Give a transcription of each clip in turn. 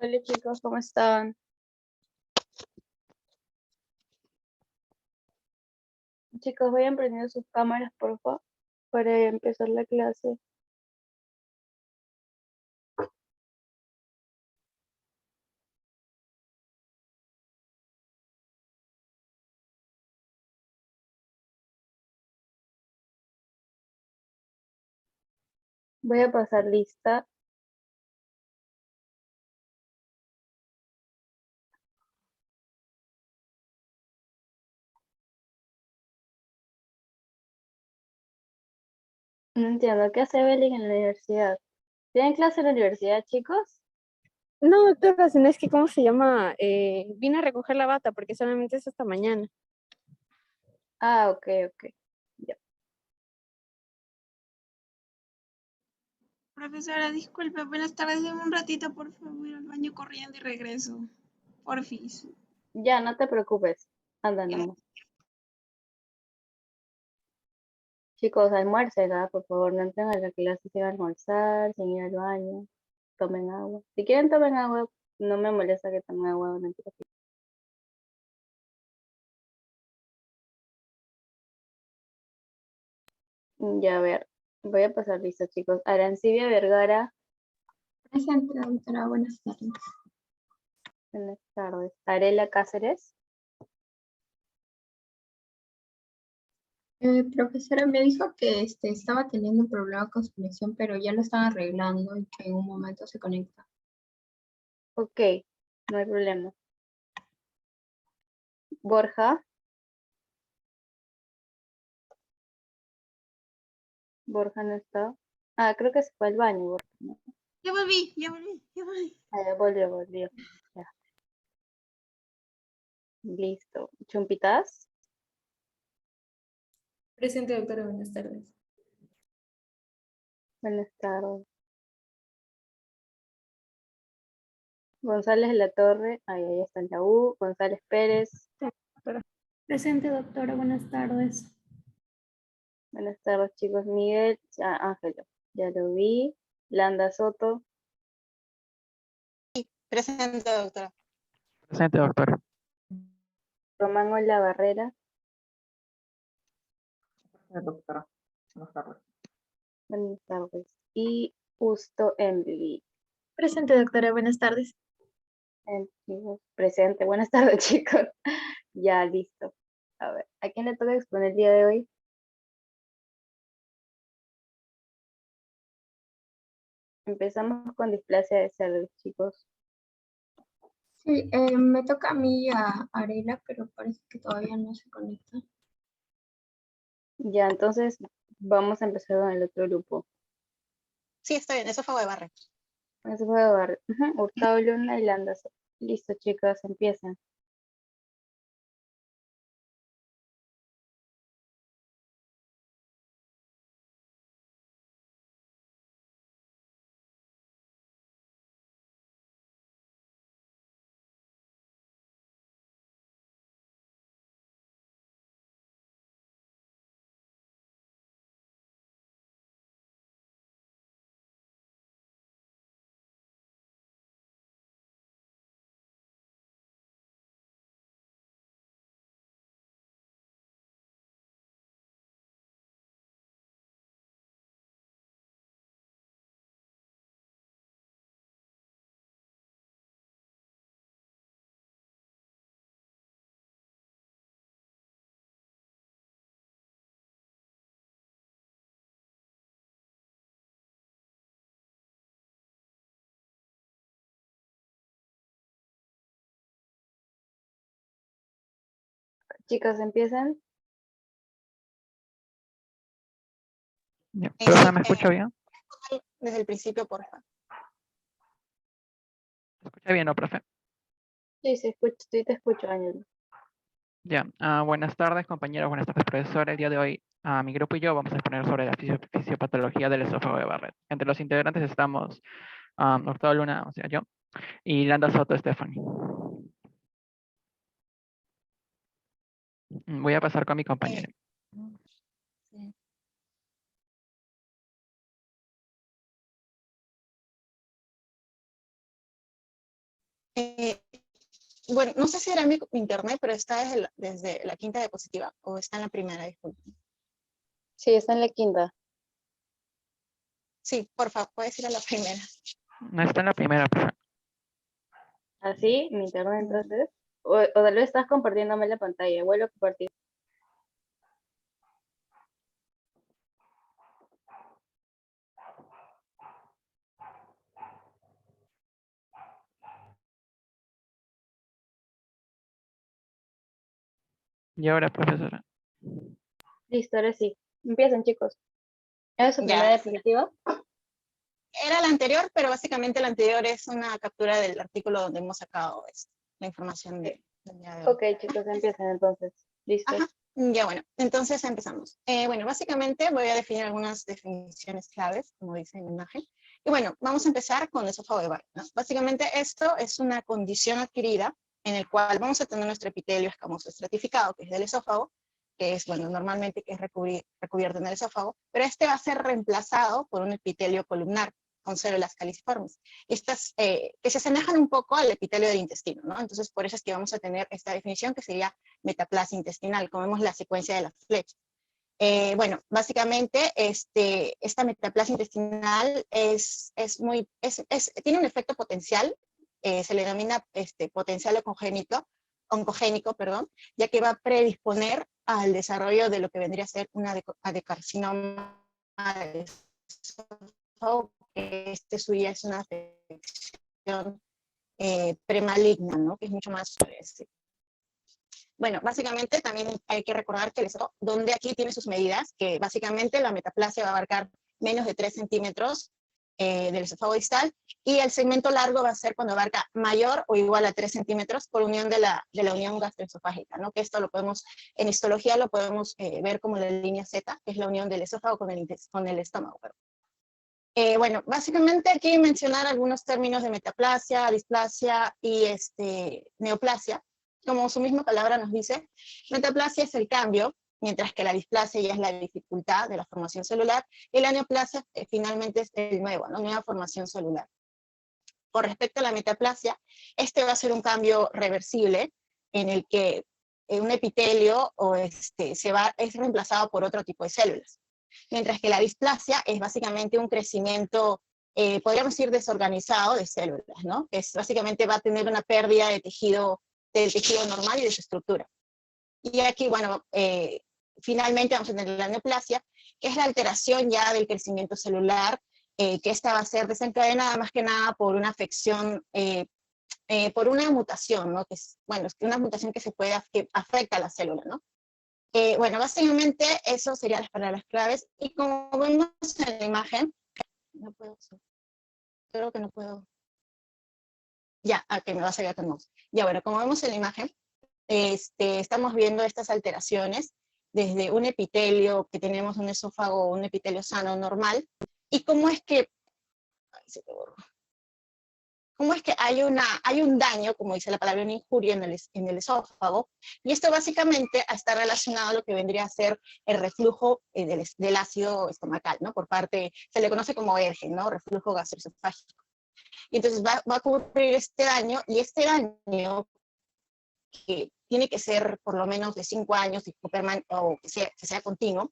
Hola chicos, ¿cómo están? Chicos, vayan prendiendo sus cámaras, por favor, para empezar la clase. Voy a pasar lista. No entiendo, ¿qué hace Belén en la universidad? ¿Tienen clase en la universidad, chicos? No, doctora, sino es que, ¿cómo se llama? Vine a recoger la bata porque solamente es hasta mañana. Ah, ok, ok. Ya. Profesora, disculpe, buenas tardes, deme un ratito, por favor, voy al baño corriendo y regreso. Porfis. Ya, no te preocupes. Anda nomás. Chicos, almuercen, ¿ah? Por favor, no entren a la clase sin almorzar, sin ir al baño. Tomen agua. Si quieren, tomen agua. No me molesta que tomen agua durante la clase. Ya, a ver. Voy a pasar lista, chicos. Arancibia Vergara. Presente, doctora. Buenas tardes. Buenas tardes. Arela Cáceres. Profesora, me dijo que estaba teniendo un problema con su conexión, pero ya lo están arreglando y que en un momento se conecta. Ok, no hay problema. Borja. Borja no está. Ah, creo que se fue al baño, Borja, ¿no? Ya volví, ya volví, ya volví. Ah, ya volvió. Ya, listo. ¿Chumpitas? Presente, doctora, buenas tardes. Buenas tardes. González de la Torre. Ahí está en la U. González Pérez. Presente, doctora. Buenas tardes. Buenas tardes, chicos. Miguel. Ángelo. Ya lo vi. Landa Soto. Presente, doctora. Presente, doctor. Román Ola Barrera. Doctora, buenas tardes. Buenas tardes. Y Justo Emily. Presente, doctora. Buenas tardes. Chicos, presente. Buenas tardes, chicos. Ya, listo. A ver, ¿a quién le toca exponer el día de hoy? Empezamos con displasia de cerdos, chicos. Sí, me toca a mí a Arela, pero parece que todavía no se conecta. Ya, entonces vamos a empezar con el otro grupo. Sí, está bien, eso fue de barre. Eso fue Hurtado Luna y Landa Soto. Listo, chicos, empiezan. Chicos, empiezan. Ya. ¿Profe, me escucha bien? Desde el principio, por favor. ¿Me escucha bien, no, profe? Sí, se escucha, sí te escucho, Ángel. Ya. Buenas tardes, compañeros. Buenas tardes, profesor. El día de hoy, mi grupo y yo vamos a exponer sobre la fisiopatología del esófago de Barrett. Entre los integrantes estamos Hurtado Luna, o sea, yo, y Landa Soto, Stephanie. Voy a pasar con mi compañero. Sí. Eh, bueno, no sé si era mi internet, pero está desde la quinta diapositiva o está en la primera, disculpe. Sí, está en la quinta. Sí, por favor, puedes ir a la primera. No está en la primera, profe. ¿Así? ¿Mi internet entonces? O tal vez estás compartiéndome la pantalla. Vuelvo a compartir. Y ahora, profesora. Listo, ahora sí. Empiecen, chicos. ¿Es su primera Ya. diapositiva? Era la anterior, pero básicamente la anterior es una captura del artículo donde hemos sacado la información del día de hoy. Ok, chicos, empiecen entonces. Listo. Ajá, ya bueno, entonces empezamos. Bueno, básicamente voy a definir algunas definiciones claves, como dice en la imagen. Y bueno, vamos a empezar con el esófago de Barrett, ¿no? Básicamente esto es una condición adquirida en el cual vamos a tener nuestro epitelio escamoso estratificado, que es del esófago, que es, bueno, normalmente que es recubierto en el esófago, pero este va a ser reemplazado por un epitelio columnar con células caliciformes. Estas que se asemejan un poco al epitelio del intestino, ¿no? Entonces, por eso es que vamos a tener esta definición que sería metaplasia intestinal, como vemos la secuencia de las flechas. Bueno, básicamente esta metaplasia intestinal tiene un efecto potencial, se le denomina potencial oncogénico, perdón, ya que va a predisponer al desarrollo de lo que vendría a ser un adenocarcinoma del esófago, que suya es una afección premaligna, ¿no? Que es mucho más bueno, básicamente también hay que recordar que el esófago, donde aquí tiene sus medidas, que básicamente la metaplasia va a abarcar menos de 3 centímetros del esófago distal, y el segmento largo va a ser cuando abarca mayor o igual a 3 centímetros por unión de la unión gastroesofágica, ¿no? Que esto lo podemos, en histología lo podemos ver como la línea Z, que es la unión del esófago con el estómago. Bueno, básicamente aquí mencionar algunos términos de metaplasia, displasia y neoplasia. Como su misma palabra nos dice, metaplasia es el cambio, mientras que la displasia ya es la dificultad de la formación celular, y la neoplasia finalmente es el nuevo, ¿no? Nueva formación celular. Con respecto a la metaplasia, este va a ser un cambio reversible en el que un epitelio es reemplazado por otro tipo de células. Mientras que la displasia es básicamente un crecimiento, podríamos decir, desorganizado de células, ¿no? Es básicamente va a tener una pérdida del tejido normal y de su estructura. Y aquí, bueno, finalmente vamos a tener la neoplasia, que es la alteración ya del crecimiento celular, que esta va a ser desencadenada más que nada por una afección, por una mutación, ¿no? Que es, bueno, es una mutación que afecta a la célula, ¿no? Bueno, básicamente eso serían las palabras claves, y como vemos en la imagen, no puedo, creo que no puedo, ya, me va a salir con mouse. Ya, bueno, como vemos en la imagen, estamos viendo estas alteraciones desde un epitelio, que tenemos un esófago, un epitelio sano, normal, y cómo es que hay un daño, como dice la palabra, una injuria en el esófago, y esto básicamente está relacionado a lo que vendría a ser el reflujo del ácido estomacal, ¿no? Por parte, se le conoce como ERGE, ¿no? Reflujo gastroesofágico. Y entonces va a ocurrir este daño, y este daño, que tiene que ser por lo menos de 5 años o que sea continuo,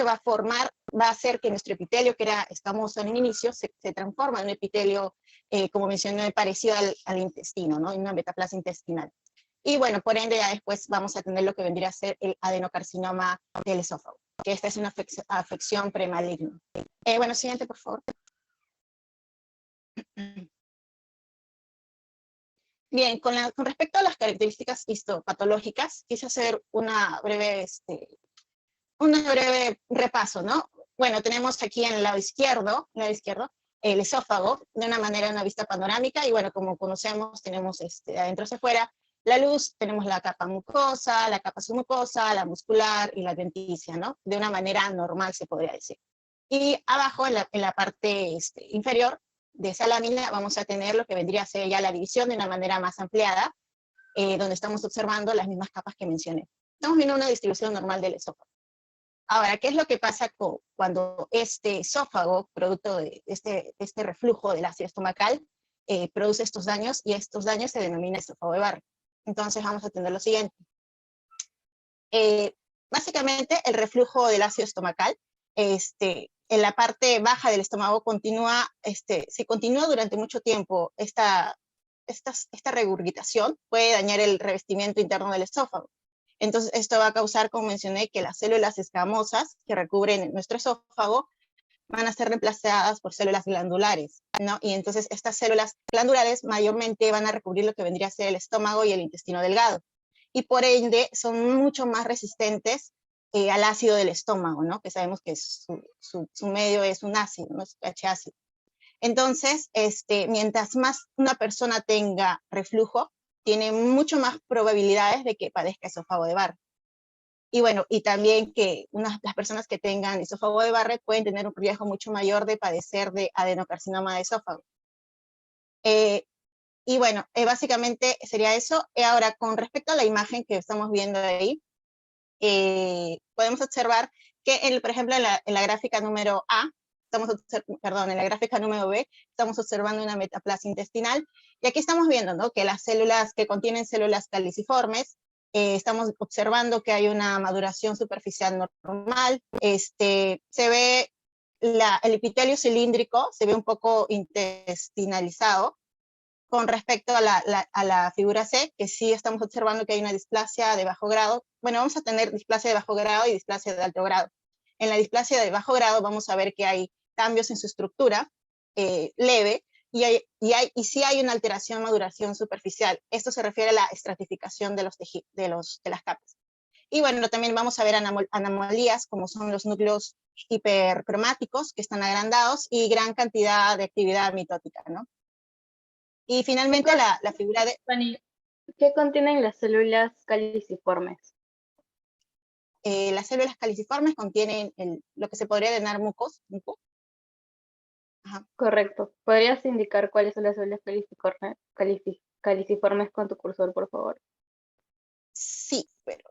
va a hacer que nuestro epitelio, que era escamoso en el inicio, se transforma en un epitelio, como mencioné, parecido al intestino, ¿no? En una metaplasia intestinal. Y bueno, por ende ya después vamos a tener lo que vendría a ser el adenocarcinoma del esófago, que esta es una afección premaligna. Bueno, siguiente, por favor. Bien, con respecto a las características histopatológicas, quise hacer un breve repaso, ¿no? Bueno, tenemos aquí en el lado izquierdo, el esófago, de una vista panorámica, y bueno, como conocemos, tenemos de adentro hacia afuera la luz, tenemos la capa mucosa, la capa submucosa, la muscular y la adventicia, ¿no? De una manera normal, se podría decir. Y abajo, en la parte inferior de esa lámina, vamos a tener lo que vendría a ser ya la división de una manera más ampliada, donde estamos observando las mismas capas que mencioné. Estamos viendo una distribución normal del esófago. Ahora, ¿qué es lo que pasa cuando este esófago, producto de este reflujo del ácido estomacal, produce estos daños, y estos daños se denomina esófago de Barrett. Entonces vamos a tener lo siguiente. Básicamente el reflujo del ácido estomacal, en la parte baja del estómago si continúa durante mucho tiempo esta regurgitación, puede dañar el revestimiento interno del esófago. Entonces esto va a causar, como mencioné, que las células escamosas que recubren nuestro esófago van a ser reemplazadas por células glandulares, ¿no? Y entonces estas células glandulares mayormente van a recubrir lo que vendría a ser el estómago y el intestino delgado. Y por ende son mucho más resistentes al ácido del estómago, ¿no? Que sabemos que su medio es un ácido, ¿no? Es pH ácido. Entonces, mientras más una persona tenga reflujo, tiene mucho más probabilidades de que padezca esófago de Barrett. Y bueno, y también que las personas que tengan esófago de Barrett pueden tener un riesgo mucho mayor de padecer de adenocarcinoma de esófago. Y bueno, básicamente sería eso. Ahora, con respecto a la imagen que estamos viendo ahí, podemos observar que, por ejemplo, en la gráfica número A, en la gráfica número B, estamos observando una metaplasia intestinal, y aquí estamos viendo, ¿no?, que las células que contienen células caliciformes, estamos observando que hay una maduración superficial normal, se ve el epitelio cilíndrico, se ve un poco intestinalizado. Con respecto a la figura C, que sí estamos observando que hay una displasia de bajo grado. Bueno, vamos a tener displasia de bajo grado y displasia de alto grado. En la displasia de bajo grado vamos a ver que hay cambios en su estructura leve, y sí hay una alteración, maduración superficial. Esto se refiere a la estratificación de las capas. Y bueno, también vamos a ver anomalías, como son los núcleos hipercromáticos, que están agrandados, y gran cantidad de actividad mitótica, ¿no? Y finalmente la figura de... Fanny, ¿qué contienen las células caliciformes? Las células caliciformes contienen lo que se podría denominar muco. Ajá. Correcto. ¿Podrías indicar cuáles son las células caliciformes con tu cursor, por favor? Sí, pero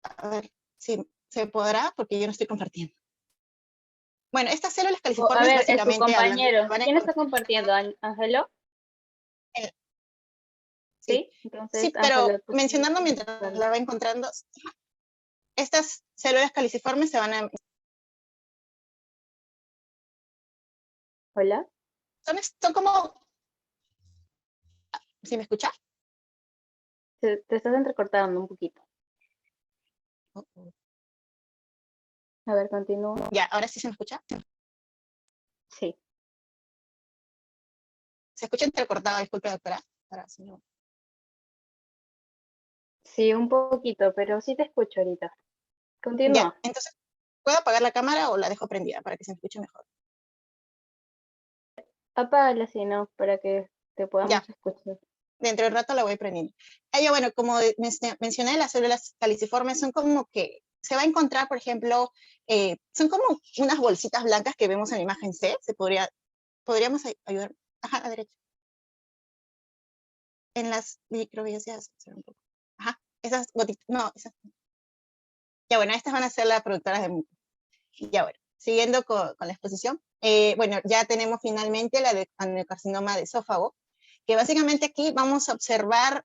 a ver si se podrá, porque yo no estoy compartiendo. Bueno, estas células A caliciformes ver, es tu básicamente compañero. van a ¿Quién está encontrar- compartiendo? ¿Ángelo? Sí, Sí, entonces sí, pero Ángelo, tú mencionando tienes que mientras buscarlo. la va encontrando, estas células caliciformes se van a... Hola. Son como... ¿Sí me escucha? Te estás entrecortando un poquito. A ver, continúa. Ya, ahora sí se me escucha. Sí. Se escucha entrecortado, disculpe, doctora. Ahora sí, no. Sí, un poquito, pero sí te escucho ahorita. Ya, Continúa. entonces, ¿puedo apagar la cámara o la dejo prendida para que se me escuche mejor? Apágala si no, para que te podamos Ya, escuchar. dentro de rato la voy prendiendo. Bueno, como mencioné, las células caliciformes son como que se va a encontrar, por ejemplo, son como unas bolsitas blancas que vemos en la imagen C. Podríamos ayudar. Ajá, a la derecha. En las microbiopsias. Ajá, esas gotitas. No, esas. Ya, bueno, estas van a ser las productoras de muco. Ya, bueno, siguiendo con la exposición. Bueno, ya tenemos finalmente la de adenocarcinoma de esófago, que básicamente aquí vamos a observar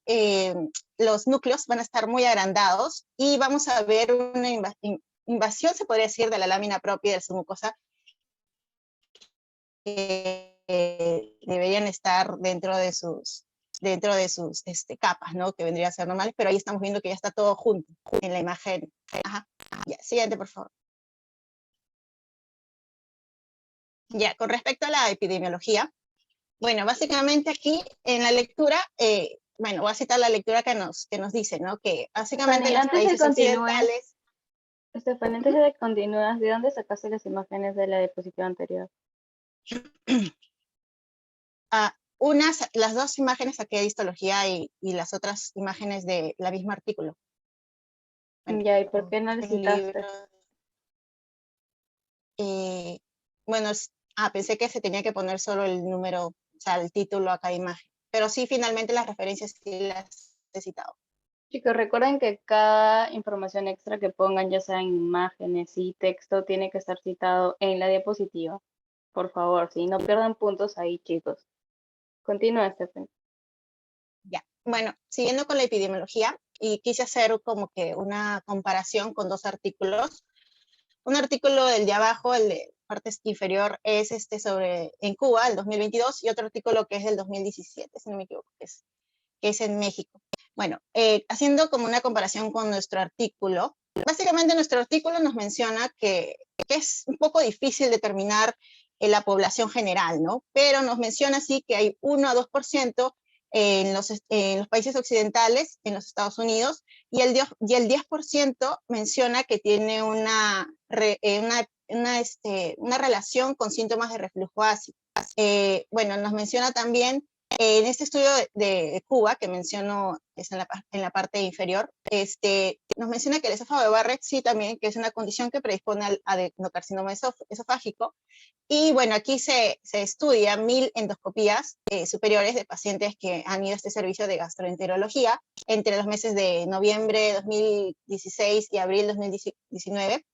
los núcleos van a estar muy agrandados, y vamos a ver una invasión, se podría decir, de la lámina propia de su mucosa, que deberían estar dentro de sus capas, ¿no?, que vendría a ser normales, pero ahí estamos viendo que ya está todo junto en la imagen. Ajá. Ya, siguiente, por favor. Ya, con respecto a la epidemiología, bueno, básicamente aquí en la lectura, bueno, voy a citar la lectura que nos dice, ¿no?, que básicamente Fanny, los antes de países occidentales... Estefan, antes de que continúes, ¿de dónde sacaste las imágenes de la diapositiva anterior? Las dos imágenes saqué de histología, y las otras imágenes de la misma artículo. Bueno, Ya, ¿y por qué no le el citaste? libro, bueno, pensé que se tenía que poner solo el número, o sea, el título a cada imagen. Pero sí, finalmente las referencias sí las he citado. Chicos, recuerden que cada información extra que pongan, ya sea en imágenes y texto, tiene que estar citado en la diapositiva. Por favor, si no pierdan puntos ahí, chicos. Continúa, Stephanie. Ya, bueno, siguiendo con la epidemiología, y quise hacer como que una comparación con dos artículos. Un artículo, el de abajo, el de parte inferior, es sobre en Cuba, el 2022, y otro artículo que es del 2017, si no me equivoco, que es en México. Bueno, haciendo como una comparación con nuestro artículo, básicamente nuestro artículo nos menciona que es un poco difícil determinar la población general, ¿no? Pero nos menciona sí que hay 1 a 2% en los países occidentales, en los Estados Unidos, y el 10% menciona que tiene una relación con síntomas de reflujo ácido. Bueno, nos menciona también en este estudio de Cuba, que menciono es en la parte inferior, nos menciona que el esófago de Barrett sí también, que es una condición que predispone al adenocarcinoma esofágico. Y bueno, aquí se estudia 1000 endoscopías superiores de pacientes que han ido a este servicio de gastroenterología entre los meses de noviembre de 2016 y abril de 2019.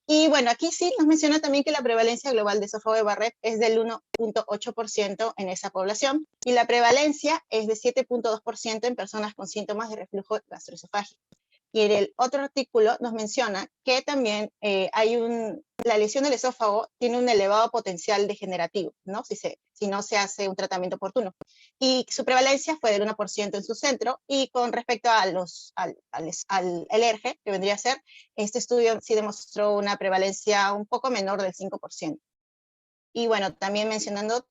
Y bueno, aquí sí nos menciona también que la prevalencia global de esófago de Barrett es del 1.8% en esa población y la prevalencia es de 7.2% en personas con síntomas de reflujo gastroesofágico. Y en el otro artículo nos menciona que también la lesión del esófago tiene un elevado potencial degenerativo, ¿no? Si no se hace un tratamiento oportuno. Y su prevalencia fue del 1% en su centro, y con respecto a al ERGE, que vendría a ser, este estudio sí demostró una prevalencia un poco menor del 5%. Y bueno, también mencionando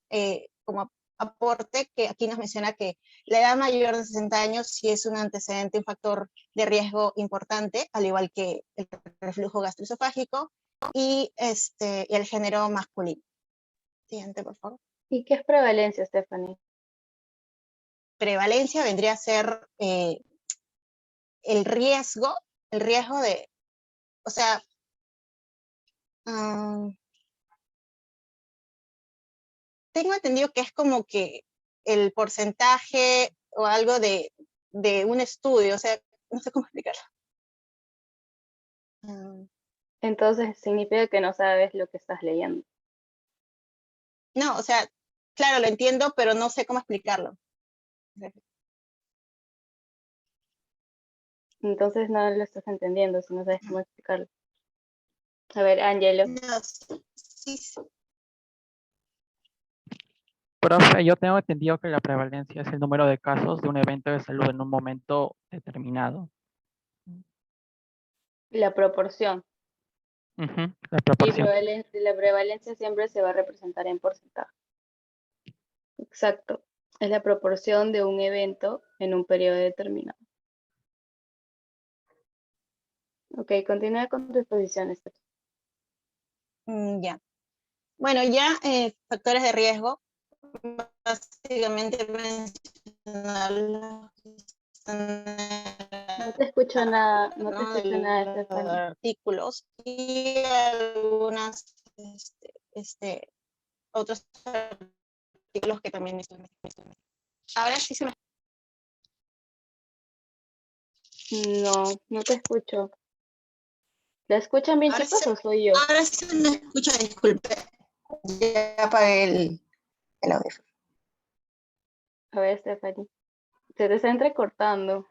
como aporte, que aquí nos menciona que la edad mayor de 60 años sí es un antecedente, un factor de riesgo importante, al igual que el reflujo gastroesofágico y el género masculino. Siguiente, por favor. ¿Y qué es prevalencia, Stephanie? Prevalencia vendría a ser el riesgo de, o sea, tengo entendido que es como que el porcentaje o algo de un estudio, o sea, no sé cómo explicarlo. Entonces significa que no sabes lo que estás leyendo. No, o sea, claro, lo entiendo, pero no sé cómo explicarlo. Entonces no lo estás entendiendo si no sabes cómo explicarlo. A ver, Angelo. No, sí. Profe, yo tengo entendido que la prevalencia es el número de casos de un evento de salud en un momento determinado. La proporción. La Y proporción. la prevalencia siempre se va a representar en porcentaje. Exacto. Es la proporción de un evento en un periodo determinado. Ok, continúa con tu exposición. Ya. Bueno, ya factores de riesgo, básicamente mencionar No te escucho nada, no te escucho nada, Stephanie. artículos y algunas otros artículos que también estoy. Ahora sí se me... No te escucho. ¿La escuchan bien, Ahora chicos, sí o soy yo? Ahora sí se me escucha, disculpe. Ya apagué el audio. A ver, Stephanie. Se te está entrecortando.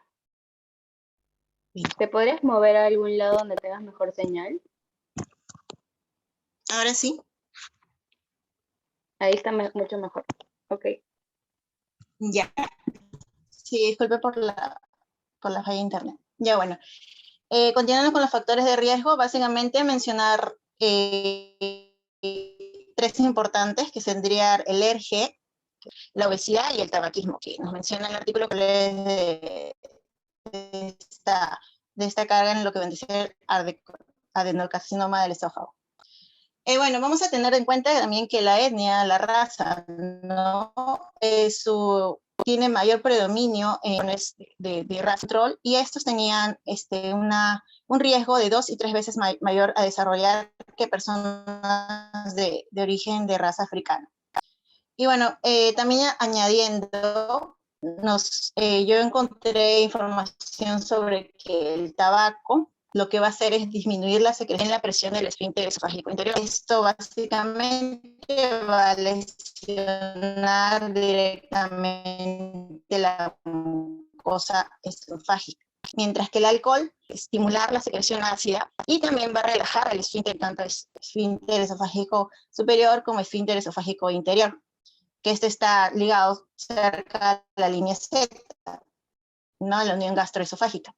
Sí. ¿Te podrías mover a algún lado donde tengas mejor señal? Ahora sí. Ahí está mucho mejor. Ok. Ya. Sí, disculpe por la falla de internet. Ya, bueno. Continuando con los factores de riesgo, básicamente mencionar tres importantes, que tendría el ERGE, la obesidad y el tabaquismo, que nos menciona el artículo que lees de esta carga en lo que vendría a ser adenocarcinoma del esófago. Bueno, vamos a tener en cuenta también que la etnia, la raza, ¿no? Tiene mayor predominio de raza troll, y estos tenían un riesgo de 2 y 3 veces mayor a desarrollar que personas de origen de raza africana. Y bueno, también añadiendo, yo encontré información sobre que el tabaco lo que va a hacer es disminuir la secreción y la presión del esfínter esofágico inferior. Esto básicamente va a lesionar directamente la mucosa esofágica. Mientras que el alcohol estimular la secreción ácida y también va a relajar el esfínter, tanto esfínter esofágico superior como esfínter esofágico interior, que este está ligado cerca a la línea Z, ¿no? La unión gastroesofágica.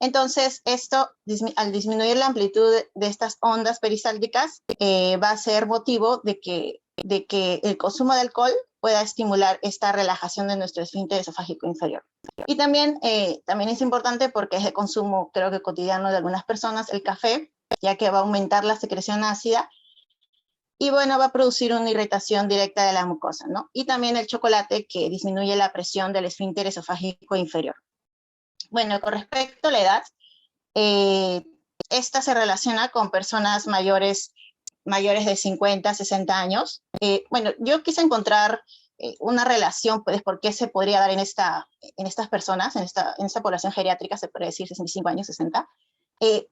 Entonces, esto, al disminuir la amplitud de estas ondas peristálticas, va a ser motivo de que el consumo de alcohol pueda estimular esta relajación de nuestro esfínter esofágico inferior. Y también es importante porque es de consumo, creo que cotidiano de algunas personas, el café, ya que va a aumentar la secreción ácida y bueno, va a producir una irritación directa de la mucosa, ¿no? Y también el chocolate, que disminuye la presión del esfínter esofágico inferior. Bueno, con respecto a la edad, esta se relaciona con personas mayores de 50, 60 años. Bueno, yo quise encontrar una relación, pues, por qué se podría dar en estas personas, en esta población geriátrica, se puede decir 65 años, 60.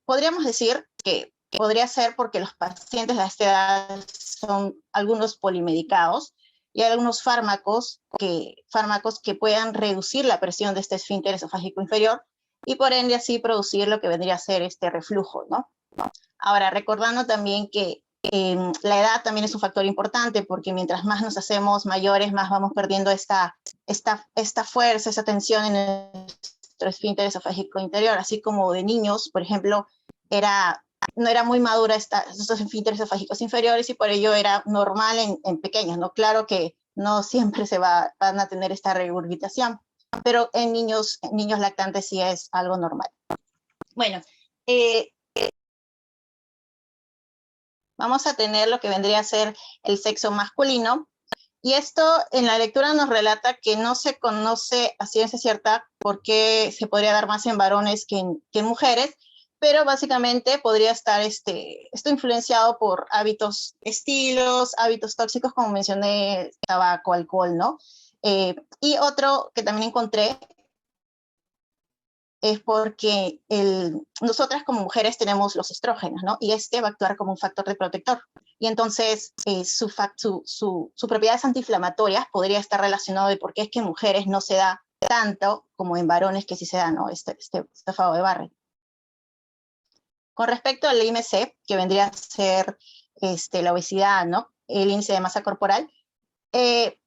Podríamos decir que podría ser porque los pacientes de esta edad son algunos polimedicados y hay algunos fármacos que puedan reducir la presión de este esfínter esofágico inferior y por ende así producir lo que vendría a ser este reflujo, ¿no? Ahora, recordando también que la edad también es un factor importante porque mientras más nos hacemos mayores, más vamos perdiendo esta fuerza, esa tensión en nuestro esfínter esofágico interior, así como de niños, por ejemplo, no era muy madura estos esfínteres esofágicos inferiores y por ello era normal en pequeños, ¿no? Claro que no siempre van a tener esta regurgitación, pero en niños lactantes sí es algo normal. Bueno, vamos a tener lo que vendría a ser el sexo masculino. Y esto en la lectura nos relata que no se conoce a ciencia cierta por qué se podría dar más en varones que en mujeres, pero básicamente podría estar esto influenciado por hábitos tóxicos, como mencioné, tabaco, alcohol, ¿no? Y otro que también encontré es porque nosotras como mujeres tenemos los estrógenos, ¿no? Y va a actuar como un factor de protector. Y entonces sus propiedades antiinflamatorias podría estar relacionado de por qué es que en mujeres no se da tanto como en varones que sí se da, ¿no? Este estofado de Barrett. Con respecto al IMC, que vendría a ser la obesidad, ¿no? El índice de masa corporal,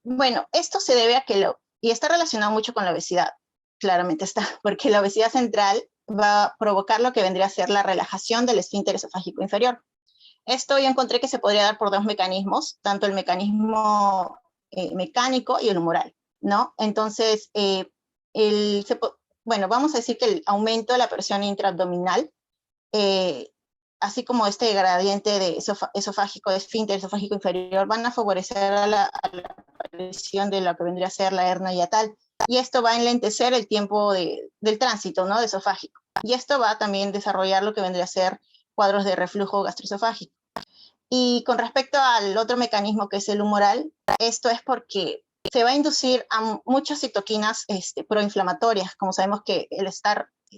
bueno, esto se debe a y está relacionado mucho con la obesidad, claramente está, porque la obesidad central va a provocar lo que vendría a ser la relajación del esfínter esofágico inferior. Esto yo encontré que se podría dar por dos mecanismos, tanto el mecanismo mecánico y el humoral, ¿no? Entonces, bueno, vamos a decir que el aumento de la presión intraabdominal, así como este gradiente de esofágico, de esfínter esofágico inferior, van a favorecer a la aparición de lo que vendría a ser la hernia hiatal. Y esto va a enlentecer el tiempo del tránsito, ¿no? De esofágico. Y esto va a también desarrollar lo que vendría a ser cuadros de reflujo gastroesofágico. Y con respecto al otro mecanismo que es el humoral, esto es porque se va a inducir a muchas citoquinas proinflamatorias. Como sabemos que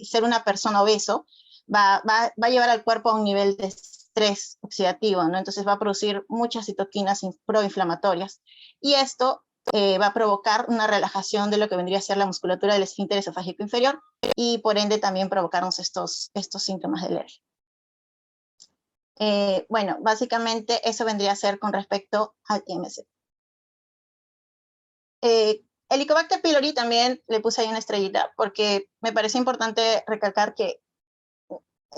ser una persona obeso va a llevar al cuerpo a un nivel de estrés oxidativo, ¿no? Entonces va a producir muchas citoquinas proinflamatorias. Y esto va a provocar una relajación de lo que vendría a ser la musculatura del esfínter esofágico inferior y por ende también provocarnos estos síntomas de alergia. Bueno, básicamente eso vendría a ser con respecto al IMC. Helicobacter pylori también le puse ahí una estrellita porque me parece importante recalcar que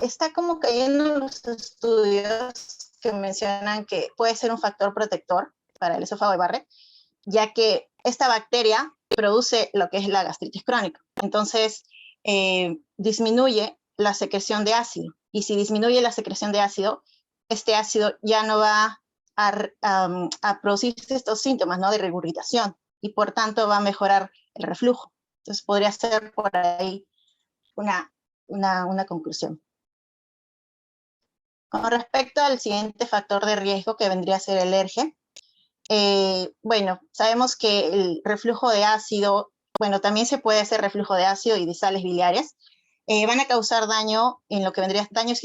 está como cayendo en los estudios que mencionan que puede ser un factor protector para el esófago de Barrett, ya que esta bacteria produce lo que es la gastritis crónica. Entonces, disminuye la secreción de ácido. Y si disminuye la secreción de ácido, este ácido ya no va a producir estos síntomas, ¿no? De regurgitación y por tanto va a mejorar el reflujo. Entonces podría ser por ahí una conclusión. Con respecto al siguiente factor de riesgo que vendría a ser el alergia, bueno, sabemos que el reflujo de ácido, bueno, también se puede hacer reflujo de ácido y de sales biliares. van a causar daño en lo que vendría daño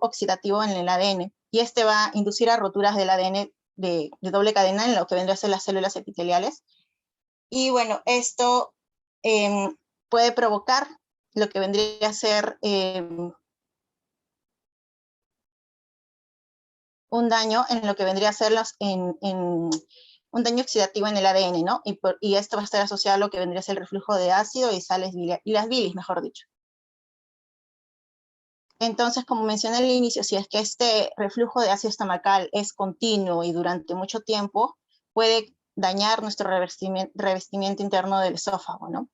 oxidativo en el ADN, y este va a inducir a roturas del ADN de doble cadena en lo que vendría a ser las células epiteliales. Y bueno, esto puede provocar lo que vendría a ser un daño en lo que vendría a ser un daño oxidativo en el ADN, ¿no? Y esto va a estar asociado a lo que vendría a ser el reflujo de ácido y sales y las bilis, mejor dicho. Entonces, como mencioné al inicio, si es que este reflujo de ácido estomacal es continuo y durante mucho tiempo, puede dañar nuestro revestimiento interno del esófago, ¿no?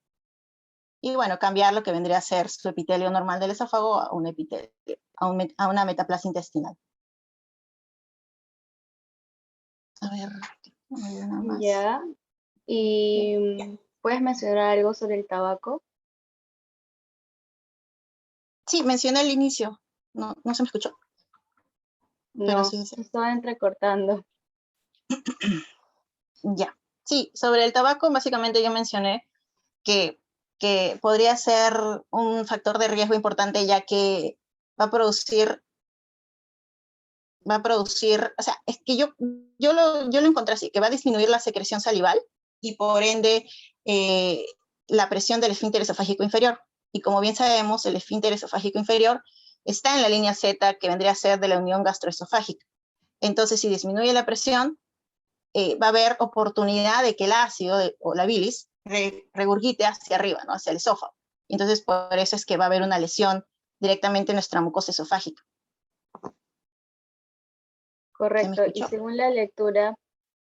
Y bueno, cambiar lo que vendría a ser su epitelio normal del esófago a un epitelio, a una metaplasia intestinal. A ver, una más. Ya. ¿Y puedes mencionar algo sobre el tabaco? Sí, mencioné al inicio. No se me escuchó. Pero No, sí, se estaba entrecortando. ya. Sí, sobre el tabaco, básicamente yo mencioné que podría ser un factor de riesgo importante, ya que va a producir, o sea, es que yo lo encontré así, que va a disminuir la secreción salival y por ende la presión del esfínter esofágico inferior. Y como bien sabemos, el esfínter esofágico inferior está en la línea Z, que vendría a ser de la unión gastroesofágica. Entonces, si disminuye la presión, va a haber oportunidad de que el ácido o la bilis regurgite hacia arriba, ¿no? Hacia el esófago. Entonces, por eso es que va a haber una lesión directamente en nuestra mucosa esofágica. Correcto. Y escuchó? según la lectura,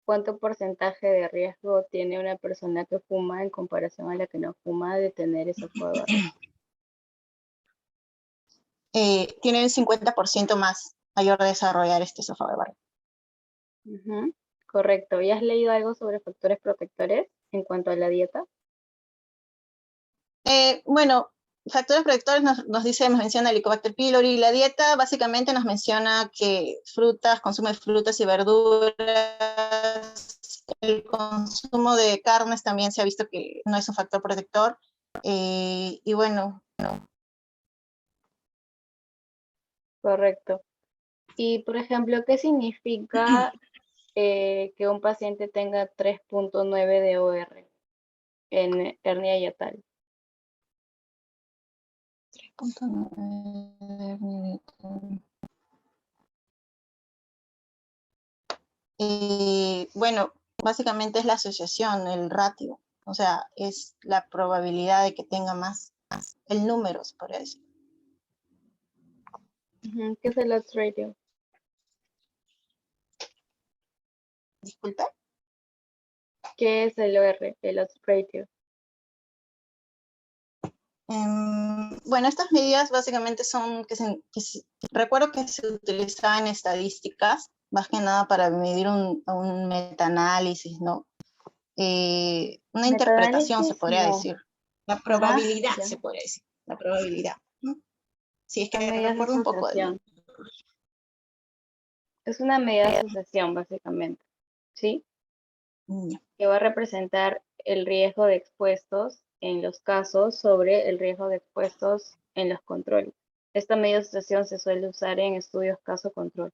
¿cuánto porcentaje de riesgo tiene una persona que fuma en comparación a la que no fuma de tener esófago de Barrett? Tiene un 50% más mayor de desarrollar este esófago de Barrett. Ujú, correcto. ¿Y has leído algo sobre factores protectores en cuanto a la dieta? Bueno, factores protectores nos menciona el Helicobacter pylori. La dieta básicamente nos menciona que consumo de frutas y verduras, el consumo de carnes también se ha visto que no es un factor protector. Y bueno, Correcto. Y, por ejemplo, ¿qué significa que un paciente tenga 3.9 de OR en hernia hiatal? 3.9. Bueno, básicamente es la asociación, el ratio, o sea, es la probabilidad de que tenga más, el número, se podría decir. Ujú, ¿qué es el odds ratio? Disculpe. ¿Qué es el OR, el odds ratio? Bueno, estas medidas básicamente son recuerdo que se utilizaban en estadísticas, más que nada para medir un metaanálisis, ¿no? Una interpretación, se Metaanálisis, podría no. decir. La Ajá, probabilidad, ya. se podría decir. La probabilidad, ¿no? Sí, es que Son medidas de recuerdo un poco de... asociación. Es una medida de asociación, básicamente, ¿sí? Que va a representar el riesgo de expuestos en los casos sobre el riesgo de expuestos en los controles. Esta medida de asociación se suele usar en estudios caso-control.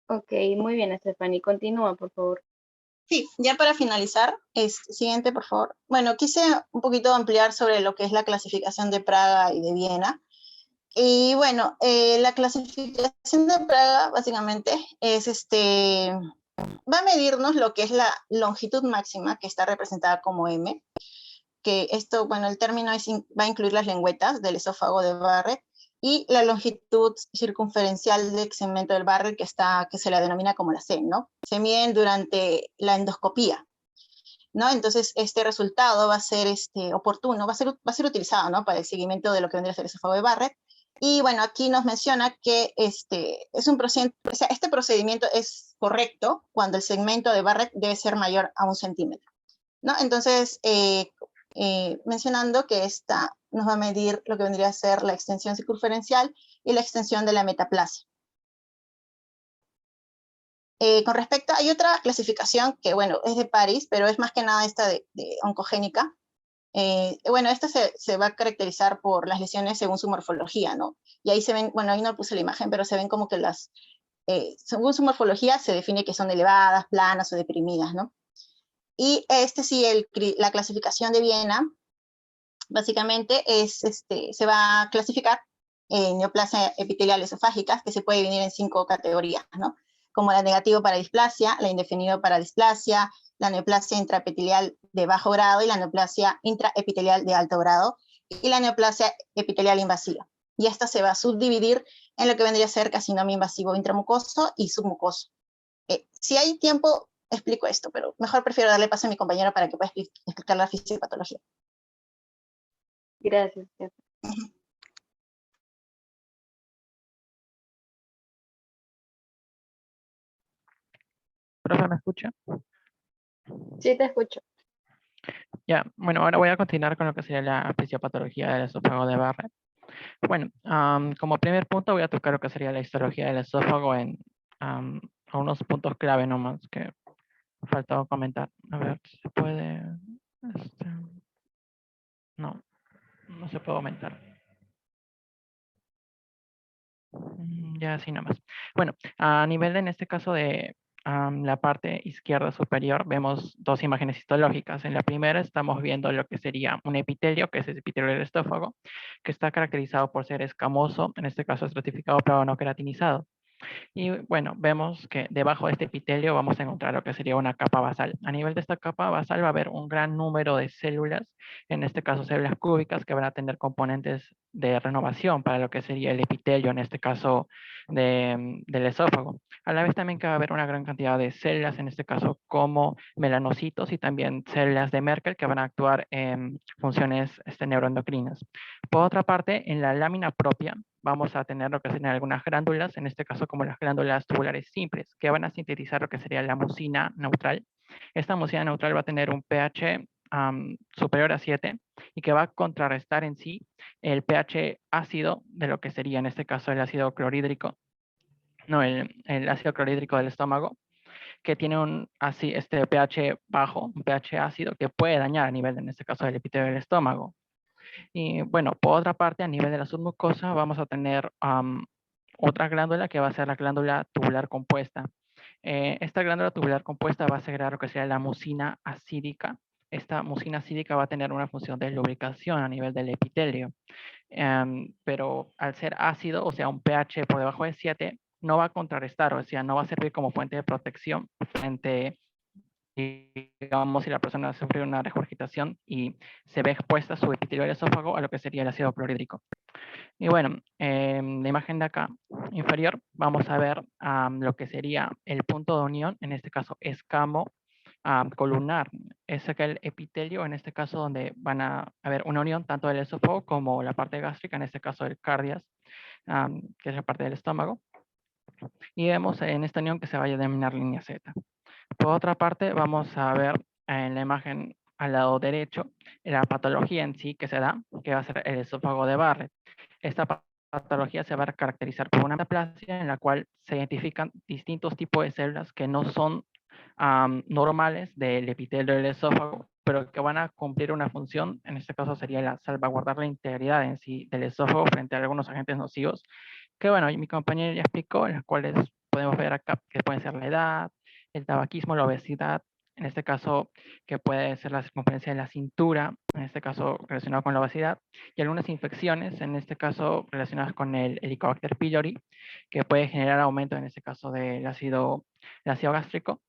Ok, muy bien, Stephanie. Continúa, por favor. Sí, ya para finalizar, siguiente, por favor. Bueno, quise un poquito ampliar sobre lo que es la clasificación de Praga y de Viena. Y bueno, la clasificación de Praga básicamente es va a medirnos lo que es la longitud máxima, que está representada como M, que esto, bueno, el término va a incluir las lengüetas del esófago de Barrett, y la longitud circunferencial del segmento del Barrett, que se la denomina como la C, ¿no? Se miden durante la endoscopía, ¿no? Entonces, este resultado va a ser oportuno, va a ser utilizado, ¿no? Para el seguimiento de lo que vendría a ser el esófago de Barrett. Y bueno, aquí nos menciona que este procedimiento es correcto cuando el segmento de Barrett debe ser mayor a 1 centímetro, ¿no? Entonces, mencionando que esta nos va a medir lo que vendría a ser la extensión circunferencial y la extensión de la metaplasia. Con respecto, hay otra clasificación que, bueno, es de París, pero es más que nada esta de oncogénica, Bueno, esto se va a caracterizar por las lesiones según su morfología, ¿no? Y ahí se ven, bueno, ahí no puse la imagen, pero se ven como que según su morfología se define que son elevadas, planas o deprimidas, ¿no? Y sí, la clasificación de Viena, básicamente se va a clasificar en neoplasia epitelial esofágica, que se puede dividir en 5 categorías, ¿no? Como la negativo para displasia, la indefinido para displasia, la neoplasia intraepitelial de bajo grado y la neoplasia intraepitelial de alto grado, y la neoplasia epitelial invasiva. Y esta se va a subdividir en lo que vendría a ser carcinoma invasivo intramucoso y submucoso. Si hay tiempo, explico esto, pero mejor prefiero darle paso a mi compañera para que pueda explicar la fisiopatología. Gracias, Jefa. ¿Profe, me escucha? Sí, te escucho. Ya, bueno, ahora voy a continuar con lo que sería la fisiopatología del esófago de Barrett. Bueno, como primer punto voy a tocar lo que sería la histología del esófago en unos puntos clave nomás que me faltaba comentar. A ver si se puede. No, no se puede aumentar. Ya así nomás. Bueno, a nivel en este caso de la parte izquierda superior, vemos 2 imágenes histológicas. En la primera estamos viendo lo que sería un epitelio, que es el epitelio del esófago, que está caracterizado por ser escamoso, en este caso estratificado pero no queratinizado. Y bueno, vemos que debajo de este epitelio vamos a encontrar lo que sería una capa basal. A nivel de esta capa basal va a haber un gran número de células, en este caso células cúbicas, que van a tener componentes de renovación para lo que sería el epitelio, en este caso del esófago. A la vez también que va a haber una gran cantidad de células, en este caso como melanocitos y también células de Merkel que van a actuar en funciones neuroendocrinas. Por otra parte, en la lámina propia vamos a tener lo que serían algunas glándulas, en este caso como las glándulas tubulares simples, que van a sintetizar lo que sería la mucina neutral. Esta mucina neutral va a tener un pH superior a 7 y que va a contrarrestar en sí el pH ácido de lo que sería en este caso el ácido clorhídrico, no, el ácido clorhídrico del estómago, que tiene un pH bajo, un pH ácido que puede dañar a nivel, en este caso, del epitelio del estómago. Y bueno, por otra parte, a nivel de la submucosa vamos a tener otra glándula que va a ser la glándula tubular compuesta. Esta glándula tubular compuesta va a segregar lo que sería la mucina acídica. Esta mucina acídica va a tener una función de lubricación a nivel del epitelio. Pero al ser ácido, o sea, un pH por debajo de 7, no va a contrarrestar, o sea, no va a servir como fuente de protección frente, digamos, si la persona sufre una regurgitación y se ve expuesta su epitelio del esófago a lo que sería el ácido clorhídrico. Y bueno, en la imagen de acá inferior vamos a ver lo que sería el punto de unión, en este caso escamo columnar. Es aquel epitelio, en este caso, donde van a haber una unión tanto del esófago como la parte gástrica, en este caso el cardias, que es la parte del estómago. Y vemos en esta unión que se va a denominar línea Z. Por otra parte, vamos a ver en la imagen al lado derecho la patología en sí que se da, que va a ser el esófago de Barrett. Esta patología se va a caracterizar por una metaplasia en la cual se identifican distintos tipos de células que no son normales del epitelio del esófago, pero que van a cumplir una función, en este caso sería la salvaguardar la integridad en sí del esófago frente a algunos agentes nocivos, que bueno, mi compañero ya explicó, en las cuales podemos ver acá que pueden ser la edad, el tabaquismo, la obesidad, en este caso que puede ser la circunferencia de la cintura, en este caso relacionado con la obesidad, y algunas infecciones, en este caso relacionadas con el Helicobacter pylori, que puede generar aumento, en este caso del ácido gástrico.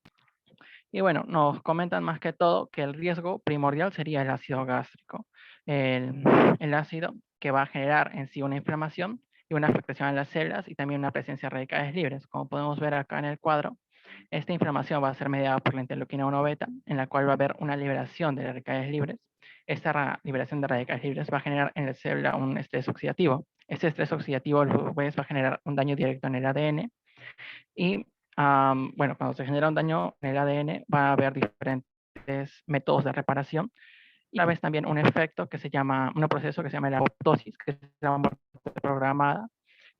Y bueno, nos comentan más que todo que el riesgo primordial sería el ácido gástrico, el ácido que va a generar en sí una inflamación y una afectación a las células y también una presencia de radicales libres. Como podemos ver acá en el cuadro, esta inflamación va a ser mediada por la interleuquina 1 beta, en la cual va a haber una liberación de radicales libres. Esta liberación de radicales libres va a generar en la célula un estrés oxidativo. Este estrés oxidativo a su vez va a generar un daño directo en el ADN y bueno, cuando se genera un daño en el ADN va a haber diferentes métodos de reparación y a la vez también un efecto que se llama, un proceso que se llama la apoptosis, que es la muerte programada,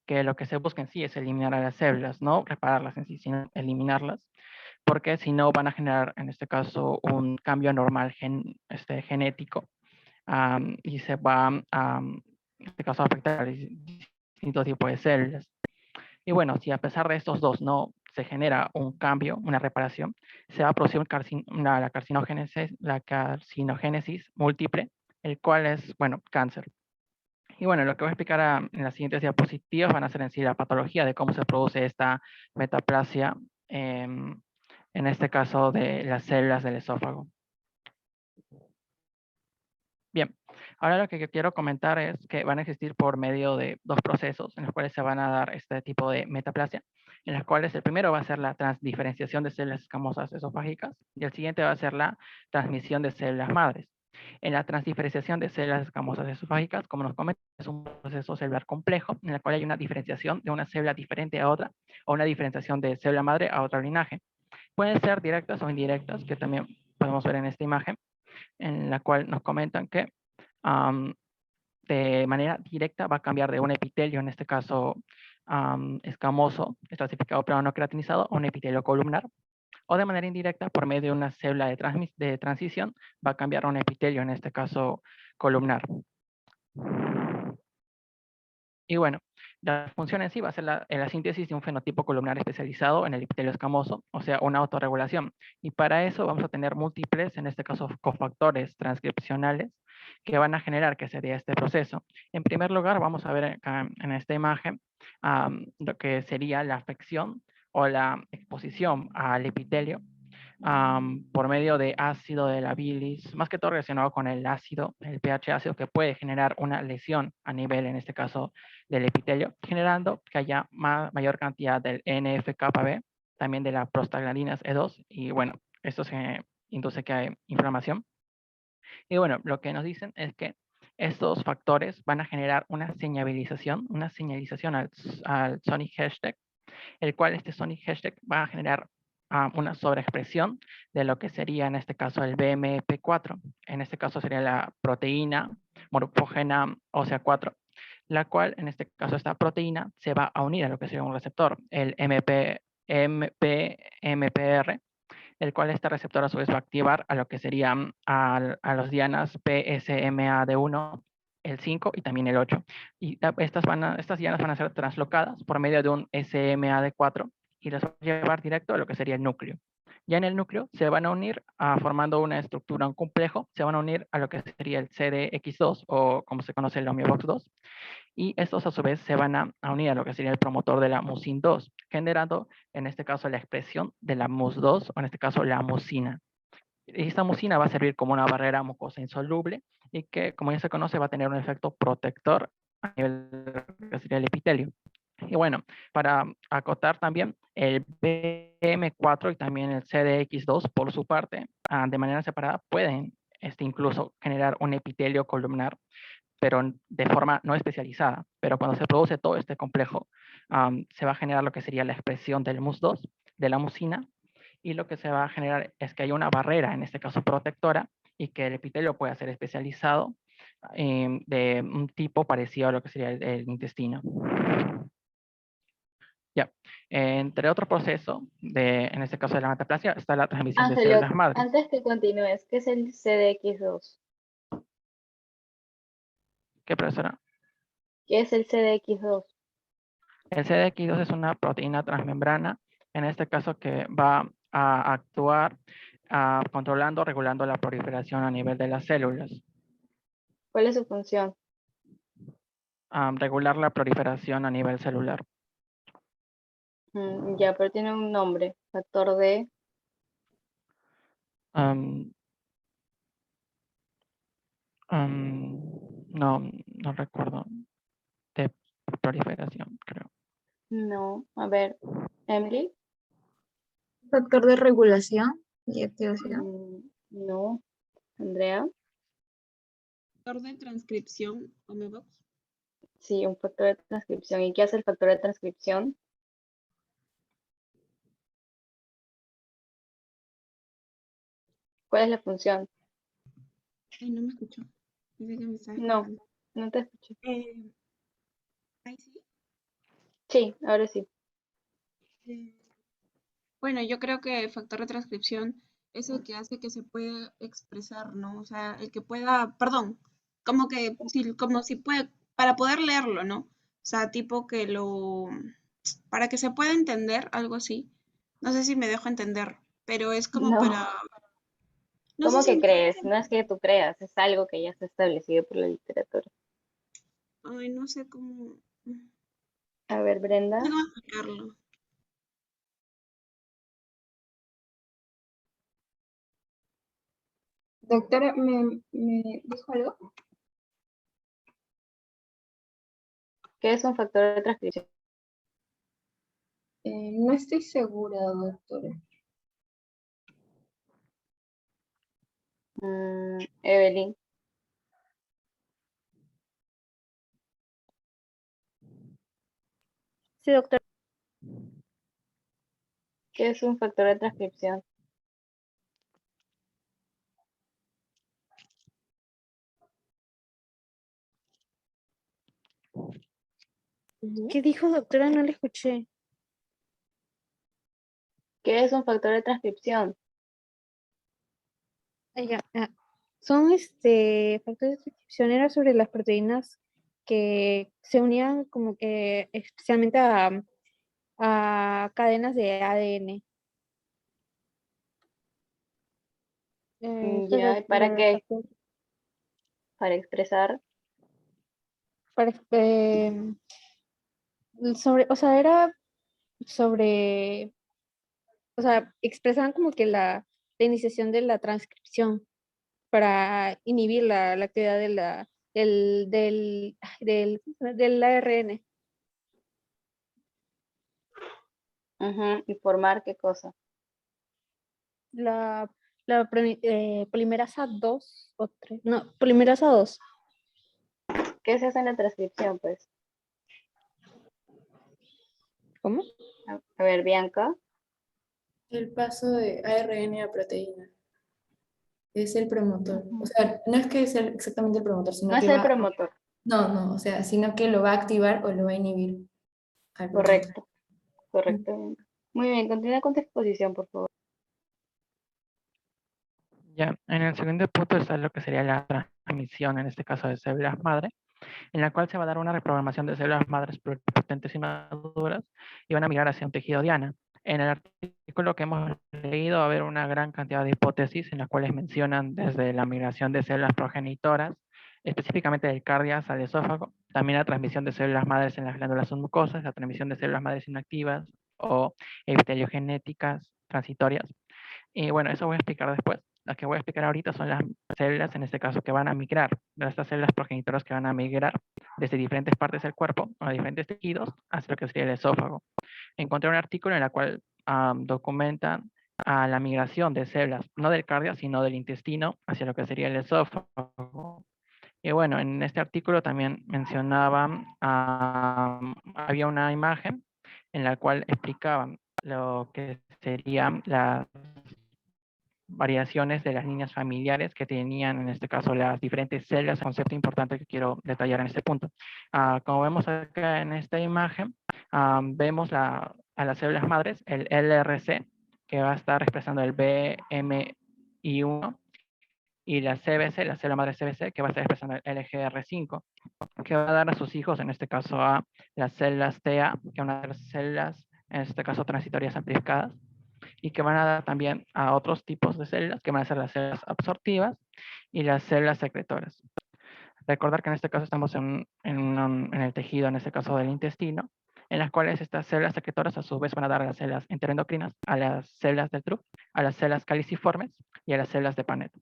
que lo que se busca en sí es eliminar a las células, no repararlas en sí, sino eliminarlas, porque si no van a generar en este caso un cambio anormal genético y se va en este caso a afectar a distintos tipos de células. Y bueno, si a pesar de estos dos no se genera un cambio, una reparación, se va a producir la carcinogénesis múltiple, el cual es, bueno, cáncer. Y bueno, lo que voy a explicar en las siguientes diapositivas van a ser en sí la patología de cómo se produce esta metaplasia, en este caso de las células del esófago. Bien, ahora lo que yo quiero comentar es que van a existir por medio de dos procesos en los cuales se van a dar este tipo de metaplasia, en los cuales el primero va a ser la transdiferenciación de células escamosas esofágicas y el siguiente va a ser la transmisión de células madres. En la transdiferenciación de células escamosas esofágicas, como nos comentan, es un proceso celular complejo en el cual hay una diferenciación de una célula diferente a otra o una diferenciación de célula madre a otro linaje. Pueden ser directas o indirectas, que también podemos ver en esta imagen, en la cual nos comentan que de manera directa va a cambiar de un epitelio, en este caso escamoso, estratificado pero no queratinizado, a un epitelio columnar, o de manera indirecta, por medio de una célula de transición, va a cambiar a un epitelio, en este caso columnar. Y bueno, la función en sí va a ser la síntesis de un fenotipo columnar especializado en el epitelio escamoso, o sea, una autorregulación. Y para eso vamos a tener múltiples, en este caso, cofactores transcripcionales que van a generar que se dé este proceso. En primer lugar, vamos a ver acá en esta imagen lo que sería la afección o la exposición al epitelio por medio de ácido de la bilis, más que todo relacionado con el ácido, el pH ácido, que puede generar una lesión a nivel, en este caso, del epitelio, generando que haya mayor cantidad del NF-κB, también de la prostaglandinas E2, y bueno, esto se induce que hay inflamación. Y bueno, lo que nos dicen es que estos factores van a generar una señalización al Sonic hashtag, el cual este Sonic hashtag va a generar una sobreexpresión de lo que sería en este caso el BMP4. En este caso sería la proteína morfógena ósea 4, la cual en este caso esta proteína se va a unir a lo que sería un receptor, el MPR, el cual este receptor a su vez va a activar a lo que serían a los dianas PSMAD1, el 5 y también el 8. Y estas dianas van a ser translocadas por medio de un SMAD4 y las va a llevar directo a lo que sería el núcleo. Ya en el núcleo se van a unir formando una estructura, un complejo, se van a unir a lo que sería el CDX2 o como se conoce el Homeobox2, y estos a su vez se van a unir a lo que sería el promotor de la mucin 2, generando en este caso la expresión de la mus2 o en este caso la mucina. Esta mucina va a servir como una barrera mucosa insoluble y que, como ya se conoce, va a tener un efecto protector a nivel de lo que sería el epitelio. Y bueno, para acotar también, el BM4 y también el CDX2, por su parte, de manera separada, pueden incluso generar un epitelio columnar, pero de forma no especializada. Pero cuando se produce todo este complejo, se va a generar lo que sería la expresión del mus2, de la mucina, y lo que se va a generar es que hay una barrera, en este caso protectora, y que el epitelio pueda ser especializado de un tipo parecido a lo que sería el intestino. Ya, entre otro proceso, en este caso de la metaplasia, está la transmisión de Ángelo, células madres. antes que continúes, ¿qué es el CDX2? ¿Qué, profesora? ¿Qué es el CDX2? El CDX2 es una proteína transmembrana, en este caso que va a actuar controlando, regulando la proliferación a nivel de las células. ¿Cuál es su función? Regular la proliferación a nivel celular. Ya, pero tiene un nombre, factor D. No recuerdo. De proliferación, creo. No, a ver, Emily. Factor de regulación y activación. No, Andrea. Factor de transcripción, Homeobox. Sí, un factor de transcripción. ¿Y qué hace el factor de transcripción? ¿Cuál es la función? Ay, no me escuchó. Pensé que me estaba No, escuchando. no te escuché. Ay, sí. Sí, ahora sí. Bueno, yo creo que el factor de transcripción es el que hace que se pueda expresar, ¿no? O sea, el que pueda, perdón, como que, como si puede, para poder leerlo, ¿no? O sea, tipo que para que se pueda entender, algo así. No sé si me dejo entender, pero es como No, para, no sé ¿cómo si que me, crees? No es que tú creas, es algo que ya está establecido por la literatura. ay, no sé cómo, A ver, no sé Brenda, cómo explicarlo. Doctora, ¿me dijo algo? ¿qué es un factor de transcripción? No estoy segura, doctora. Evelyn, Sí, doctor. ¿qué es un factor de transcripción? ¿Qué dijo, doctora? No le escuché. ¿Qué es un factor de transcripción? Ya, son factores de transcripción, era sobre las proteínas que se unían como que especialmente a cadenas de ADN. Eso Ya, ¿y es para qué? Para expresar. para, sobre, o sea, era sobre, o sea, expresaban como que la iniciación de la transcripción para inhibir la actividad del ARN. ¿Y formar qué cosa? La, polimerasa 2 o 3, no, polimerasa 2. ¿Qué se hace en la transcripción, pues? ¿Cómo? A ver, Bianca. El paso de ARN a proteína es el promotor. O Ujú. sea, no es que sea exactamente el promotor, No sino es que el va, promotor. no, no, o sea, sino que lo va a activar o lo va a inhibir al promotor. Correcto, correcto, Bianca. Muy bien, continúa con tu exposición, por favor. Ya, en el segundo punto está lo que sería la transmisión, en este caso de células madre, en la cual se va a dar una reprogramación de células madres pluripotentes y maduras y van a migrar hacia un tejido diana. En el artículo que hemos leído va a haber una gran cantidad de hipótesis en las cuales mencionan desde la migración de células progenitoras, específicamente del cardias al esófago, también la transmisión de células madres en las glándulas submucosas, la transmisión de células madres inactivas o epiteliogenéticas transitorias. Y bueno, eso voy a explicar después. Las que voy a explicar ahorita son las células, en este caso, que van a migrar, de estas células progenitoras que van a migrar desde diferentes partes del cuerpo a diferentes tejidos hacia lo que sería el esófago. Encontré un artículo en el cual documentan la migración de células, no del cardio, sino del intestino hacia lo que sería el esófago. Y bueno, en este artículo también mencionaban, había una imagen en la cual explicaban lo que serían las variaciones de las líneas familiares que tenían, en este caso, las diferentes células, concepto importante que quiero detallar en este punto. Como vemos acá en esta imagen, vemos a las células madres, el LRC, que va a estar expresando el BMI1, y la CBC, la célula madre CBC, que va a estar expresando el LGR5, que va a dar a sus hijos, en este caso a las células TA, que van a ser células, en este caso, transitorias amplificadas, y que van a dar también a otros tipos de células, que van a ser las células absortivas y las células secretoras. Recordar que en este caso estamos en el tejido, en este caso del intestino, en las cuales estas células secretoras a su vez van a dar a las células enteroendocrinas, a las células del TRUP, a las células caliciformes y a las células de Panet.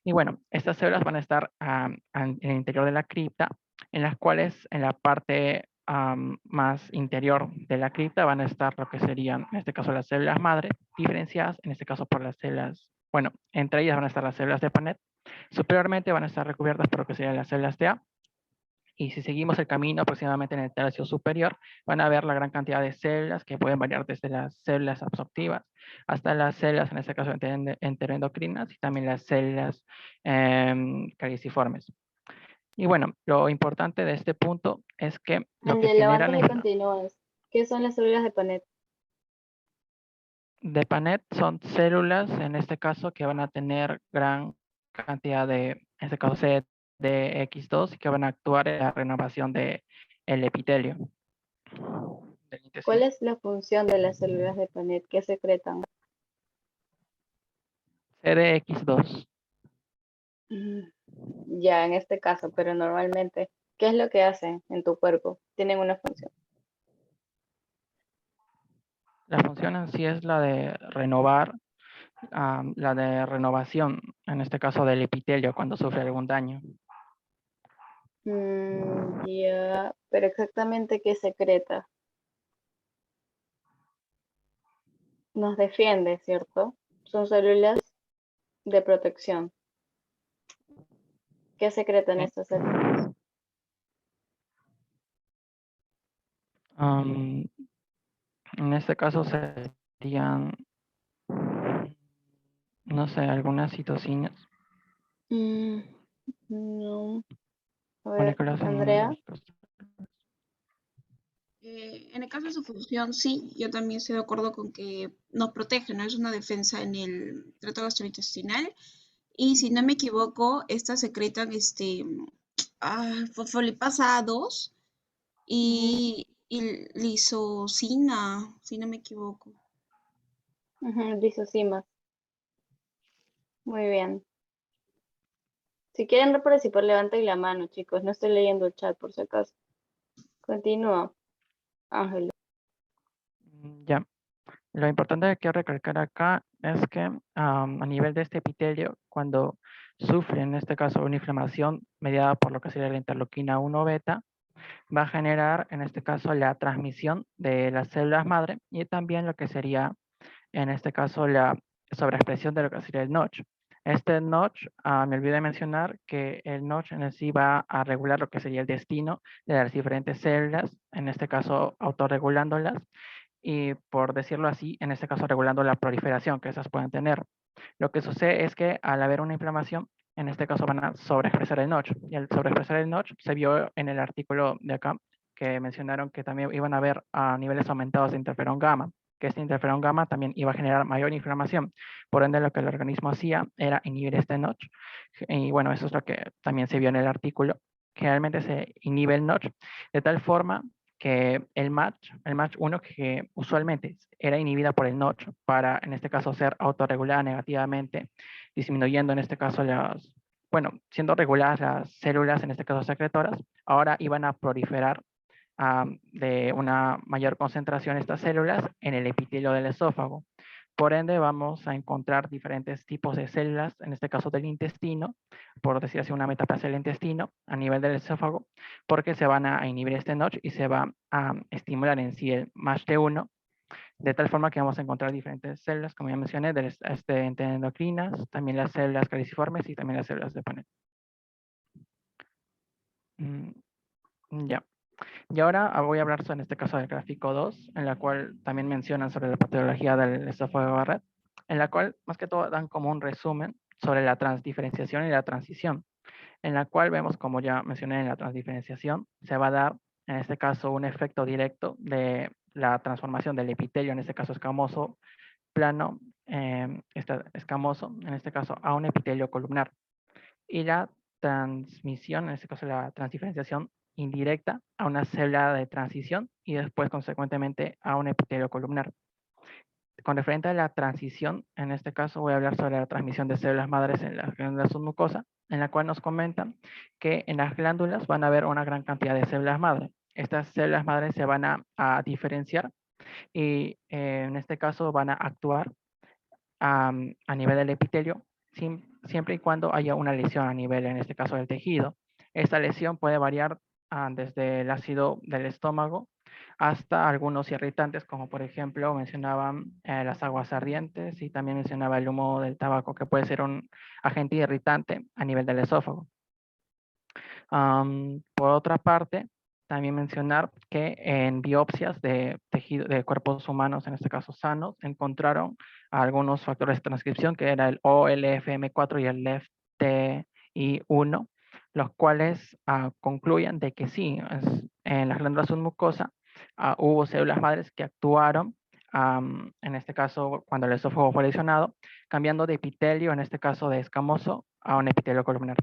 Y bueno, estas células van a estar en el interior de la cripta, en las cuales en la parte más interior de la cripta van a estar lo que serían, en este caso, las células madre, diferenciadas, en este caso por las células, bueno, entre ellas van a estar las células de Panet. Superiormente van a estar recubiertas por lo que serían las células de A. Y si seguimos el camino aproximadamente en el tercio superior, van a ver la gran cantidad de células que pueden variar desde las células absortivas hasta las células, en este caso, enteroendocrinas y también las células caliciformes. Y bueno, lo importante de este punto es que lo que Angelo, genera antes de continuar, ¿qué son las células de Panet? de Panet son células, en este caso, que van a tener gran cantidad de, en este caso, CDX2 que van a actuar en la renovación del epitelio del intestino. ¿Cuál es la función de las células de Panet que secretan? CDX2. Ya, en este caso, pero normalmente, ¿qué es lo que hacen en tu cuerpo? Tienen una función. La función en sí es la de renovar, la de renovación, en este caso del epitelio cuando sufre algún daño. Ya, pero exactamente qué secreta. Nos defiende, ¿cierto? Son células de protección. ¿Qué secretan Sí. estas células? En este caso serían, no sé, algunas citocinas. No. A ver, Moléculas Andrea. En el caso de su función, sí, yo también estoy de acuerdo con que nos protege, ¿no? Es una defensa en el tracto gastrointestinal. Y si no me equivoco, estas secretan fosfolipasa 2 y lisocina, si no me equivoco. Lisosimas. Muy bien. Si quieren participar, levanten la mano, chicos. No estoy leyendo el chat, por si acaso. Continúa, Ángel. Ya. Lo importante que quiero recalcar acá es que a nivel de este epitelio, cuando sufre en este caso una inflamación mediada por lo que sería la interleuquina 1 beta, va a generar en este caso la transmisión de las células madre y también lo que sería en este caso la sobreexpresión de lo que sería el Notch. Este Notch, me olvidé de mencionar que el Notch en sí va a regular lo que sería el destino de las diferentes células, en este caso autorregulándolas y, por decirlo así, en este caso regulando la proliferación que esas pueden tener. Lo que sucede es que al haber una inflamación, en este caso van a sobreexpresar el Notch. Y al sobreexpresar el Notch se vio en el artículo de acá que mencionaron que también iban a haber niveles aumentados de interferón gamma, que este interferón gamma también iba a generar mayor inflamación. Por ende, lo que el organismo hacía era inhibir este Notch. Y bueno, eso es lo que también se vio en el artículo. Generalmente se inhibe el Notch de tal forma que el match 1, que usualmente era inhibida por el Notch para, en este caso, ser autorregulada negativamente, disminuyendo en este caso siendo reguladas las células, en este caso secretoras, ahora iban a proliferar de una mayor concentración estas células en el epitelio del esófago. Por ende, vamos a encontrar diferentes tipos de células, en este caso del intestino, por decir así, una metaplasia del intestino a nivel del esófago, porque se van a inhibir este Notch y se va a estimular en sí el MASH-T1, de tal forma que vamos a encontrar diferentes células, como ya mencioné, de endocrinas, también las células caliciformes y también las células de Panet. Ya. Y ahora voy a hablar sobre, en este caso, del gráfico 2, en la cual también mencionan sobre la patología del esófago de Barrett, en la cual más que todo dan como un resumen sobre la transdiferenciación y la transición, en la cual vemos, como ya mencioné, en la transdiferenciación se va a dar, en este caso, un efecto directo de la transformación del epitelio, en este caso escamoso, plano, escamoso, en este caso, a un epitelio columnar. Y la transmisión, en este caso la transdiferenciación indirecta, a una célula de transición y después consecuentemente a un epitelio columnar. Con referente a la transición, en este caso voy a hablar sobre la transmisión de células madres en las glándulas submucosas, en la cual nos comentan que en las glándulas van a haber una gran cantidad de células madres. Estas células madres se van a diferenciar y en este caso van a actuar a nivel del epitelio, siempre y cuando haya una lesión a nivel, en este caso, del tejido. Esta lesión puede variar desde el ácido del estómago hasta algunos irritantes, como por ejemplo mencionaban las aguas ardientes y también mencionaba el humo del tabaco, que puede ser un agente irritante a nivel del esófago. Por otra parte, también mencionar que en biopsias de tejido de cuerpos humanos, en este caso sanos, encontraron algunos factores de transcripción, que era el OLFM4 y el LEFTI1, los cuales concluyen de que sí, en las glándulas submucosas hubo células madres que actuaron, en este caso cuando el esófago fue lesionado, cambiando de epitelio, en este caso de escamoso, a un epitelio columnar.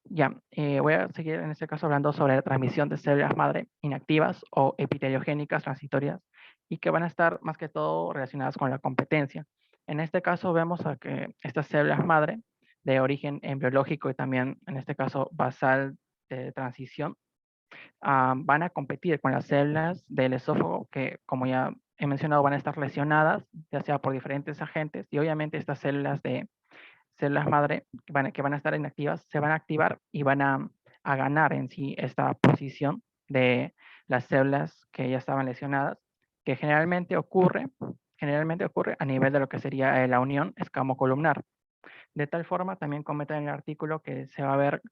Ya, voy a seguir en este caso hablando sobre la transmisión de células madre inactivas o epiteliogénicas transitorias y que van a estar más que todo relacionadas con la competencia. En este caso vemos a que estas células madre de origen embriológico y también en este caso basal de transición van a competir con las células del esófago que, como ya he mencionado, van a estar lesionadas, ya sea por diferentes agentes, y obviamente estas células madre que van a estar inactivas se van a activar y van a ganar en sí esta posición de las células que ya estaban lesionadas, que generalmente ocurre a nivel de lo que sería la unión escamocolumnar. De tal forma, también comenta en el artículo que se va a haber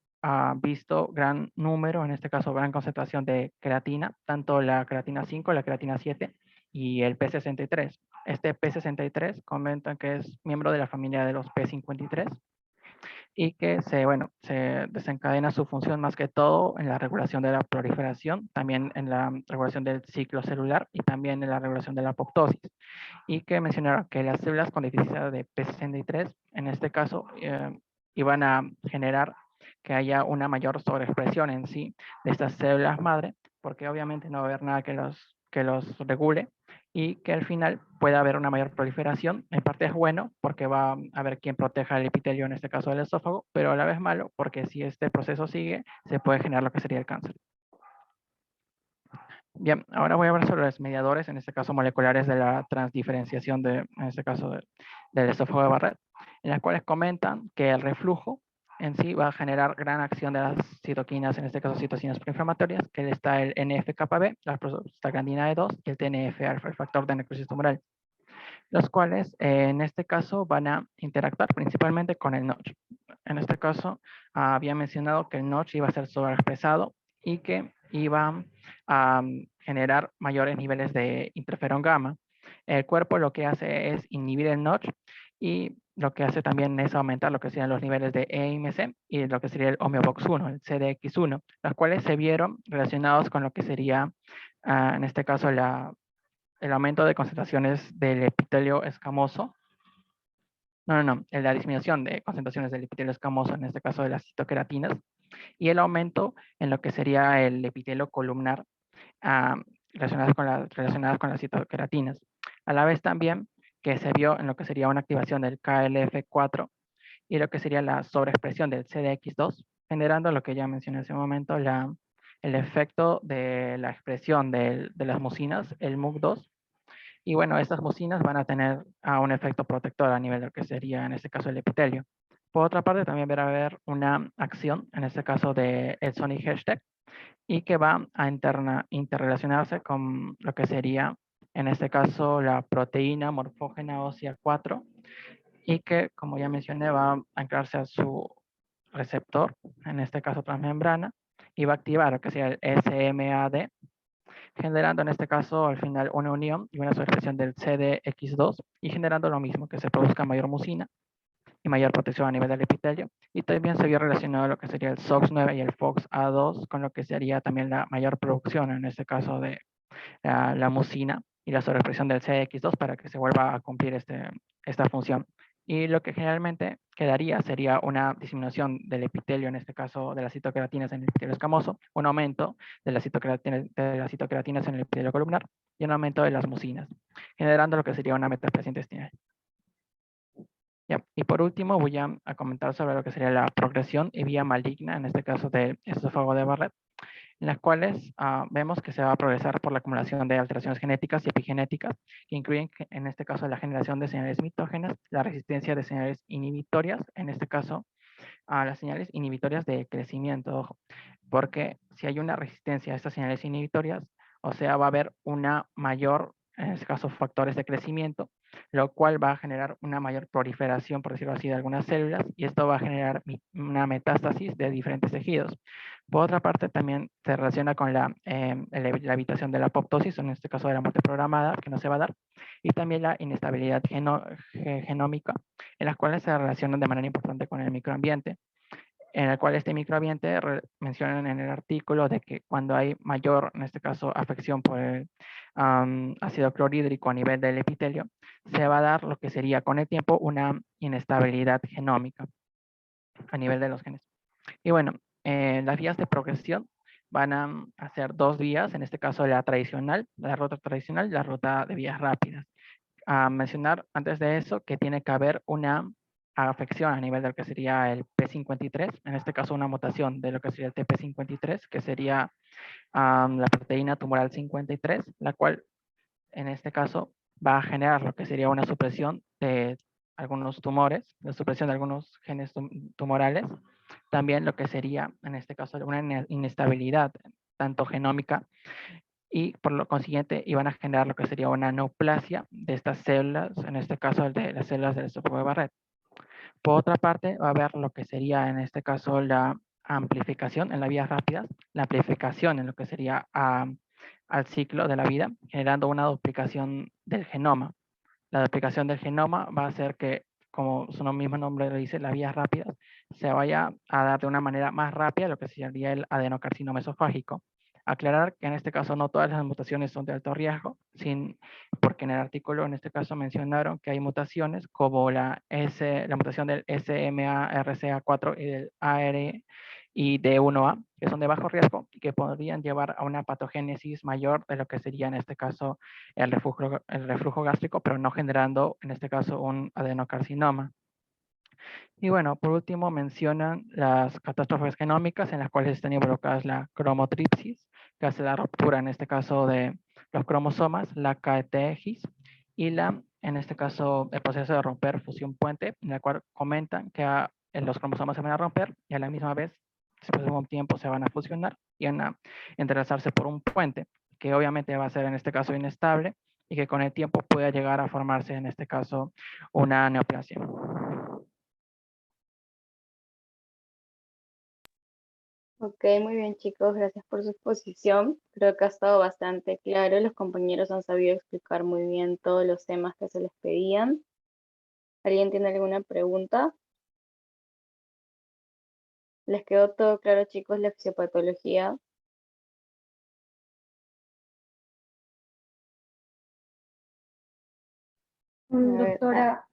visto gran número, en este caso gran concentración de creatina, tanto la creatina 5, la creatina 7 y el P63. Este P63 comentan que es miembro de la familia de los P53 y que se desencadena su función más que todo en la regulación de la proliferación, también en la regulación del ciclo celular y también en la regulación de la apoptosis. Y que mencionaron que las células con deficiencia de P63, en este caso, iban a generar que haya una mayor sobreexpresión en sí de estas células madre, porque obviamente no va a haber nada que los regule y que al final pueda haber una mayor proliferación. En parte es bueno porque va a haber quien proteja el epitelio, en este caso del esófago, pero a la vez malo porque si este proceso sigue, se puede generar lo que sería el cáncer. Bien, ahora voy a hablar sobre los mediadores, en este caso moleculares de la transdiferenciación, en este caso del esófago de Barrett, en las cuales comentan que el reflujo en sí va a generar gran acción de las citoquinas, en este caso citocinas proinflamatorias, que está el NF-κB, la prostaglandina E2 y el TNF-alfa, el factor de necrosis tumoral, los cuales en este caso van a interactuar principalmente con el Notch. En este caso había mencionado que el Notch iba a ser sobreexpresado y que iba a generar mayores niveles de interferón gamma. El cuerpo lo que hace es inhibir el Notch y lo que hace también es aumentar lo que serían los niveles de EMC y lo que sería el homeobox1, el CDX1, los cuales se vieron relacionados con lo que sería, en este caso, el aumento de concentraciones del epitelio escamoso. La disminución de concentraciones del epitelio escamoso, en este caso de las citoqueratinas, y el aumento en lo que sería el epitelio columnar relacionadas con las citoqueratinas. A la vez también que se vio en lo que sería una activación del KLF4 y lo que sería la sobreexpresión del CDX2, generando lo que ya mencioné hace un momento, el efecto de la expresión de las mucinas, el MUC2. Y bueno, estas mucinas van a tener un efecto protector a nivel de lo que sería en este caso el epitelio. Por otra parte, también va a haber una acción, en este caso del Sonic hashtag, y que va a interrelacionarse con lo que sería, en este caso, la proteína morfógena ósea 4, y que, como ya mencioné, va a anclarse a su receptor, en este caso transmembrana, y va a activar lo que sea el SMAD, generando en este caso al final una unión y una sobreexpresión del CDX2 y generando lo mismo, que se produzca mayor mucina y mayor protección a nivel del epitelio. Y también se vio relacionado lo que sería el SOX9 y el FOXA2 con lo que sería también la mayor producción, en este caso de la mucina y la sobreexpresión del CDX2 para que se vuelva a cumplir esta función. Y lo que generalmente quedaría sería una disminución del epitelio, en este caso de las citoqueratinas en el epitelio escamoso, un aumento de las citoqueratinas en el epitelio columnar y un aumento de las mucinas, generando lo que sería una metaplasia intestinal. Ya, y por último voy a comentar sobre lo que sería la progresión y vía maligna, en este caso del esófago de Barrett, en las cuales vemos que se va a progresar por la acumulación de alteraciones genéticas y epigenéticas, que incluyen, en este caso, la generación de señales mitógenas, la resistencia de señales inhibitorias, en este caso, a las señales inhibitorias de crecimiento, ojo, porque si hay una resistencia a estas señales inhibitorias, o sea, va a haber una mayor, en este caso, factores de crecimiento, lo cual va a generar una mayor proliferación, por decirlo así, de algunas células, y esto va a generar una metástasis de diferentes tejidos. Por otra parte, también se relaciona con la evitación de la apoptosis, en este caso de la muerte programada, que no se va a dar, y también la inestabilidad genómica, en las cuales se relacionan de manera importante con el microambiente, en el cual este microambiente mencionan en el artículo de que cuando hay mayor, en este caso, afección por el ácido clorhídrico a nivel del epitelio, se va a dar lo que sería con el tiempo una inestabilidad genómica a nivel de los genes. Y bueno, las vías de progresión van a ser 2 vías, en este caso la tradicional, la ruta tradicional y la ruta de vías rápidas. A mencionar antes de eso que tiene que haber una afección a nivel del que sería el P53, en este caso una mutación de lo que sería el TP53, que sería la proteína tumoral 53, la cual en este caso va a generar lo que sería una supresión de algunos tumores, la supresión de algunos genes tumorales, también lo que sería en este caso una inestabilidad tanto genómica y por lo consiguiente iban a generar lo que sería una neoplasia de estas células, en este caso de las células del esófago de Barrett. Por otra parte, va a haber lo que sería en este caso la amplificación en las vías rápidas, la amplificación en lo que sería al ciclo de la vida, generando una duplicación del genoma. La duplicación del genoma va a hacer que, como su mismo nombre lo dice, las vías rápidas, se vaya a dar de una manera más rápida lo que sería el adenocarcinoma esofágico. Aclarar que en este caso no todas las mutaciones son de alto riesgo, porque en el artículo en este caso mencionaron que hay mutaciones como la mutación del SMARCA4 y del ARID1A, que son de bajo riesgo y que podrían llevar a una patogénesis mayor de lo que sería en este caso el reflujo gástrico, pero no generando en este caso un adenocarcinoma. Y bueno, por último mencionan las catástrofes genómicas en las cuales están involucradas la cromotripsis, que hace la ruptura en este caso de los cromosomas, la catequis y en este caso el proceso de romper fusión puente, en el cual comentan que los cromosomas se van a romper y a la misma vez, después de un tiempo, se van a fusionar y van a entrelazarse por un puente, que obviamente va a ser en este caso inestable y que con el tiempo puede llegar a formarse en este caso una neoplasia. Ok, muy bien chicos, gracias por su exposición. Creo que ha estado bastante claro. Los compañeros han sabido explicar muy bien todos los temas que se les pedían. ¿Alguien tiene alguna pregunta? ¿Les quedó todo claro, chicos, la fisiopatología? A ver, Doctora,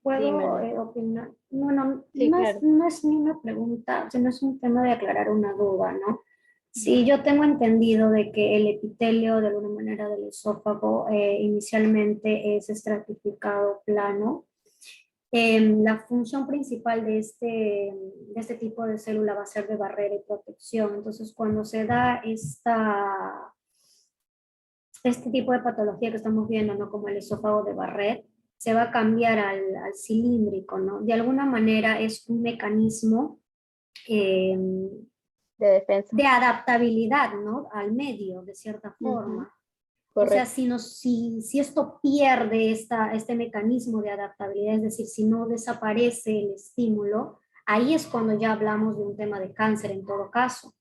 ¿puedo dímelo. opinar? Bueno, Sí, claro. no es ni una pregunta, sino es un tema de aclarar una duda, ¿no? Sí, yo tengo entendido de que el epitelio de alguna manera del esófago inicialmente es estratificado plano. La función principal de este tipo de célula va a ser de barrera y protección. Entonces, cuando se da este tipo de patología que estamos viendo, ¿no? Como el esófago de Barrett, se va a cambiar al cilíndrico, ¿no? De alguna manera es un mecanismo eh, De defensa. de adaptabilidad, ¿no? Al medio, de cierta forma. O sea, Correcto. si esto pierde este mecanismo de adaptabilidad, es decir, si no desaparece el estímulo, ahí es cuando ya hablamos de un tema de cáncer en todo caso.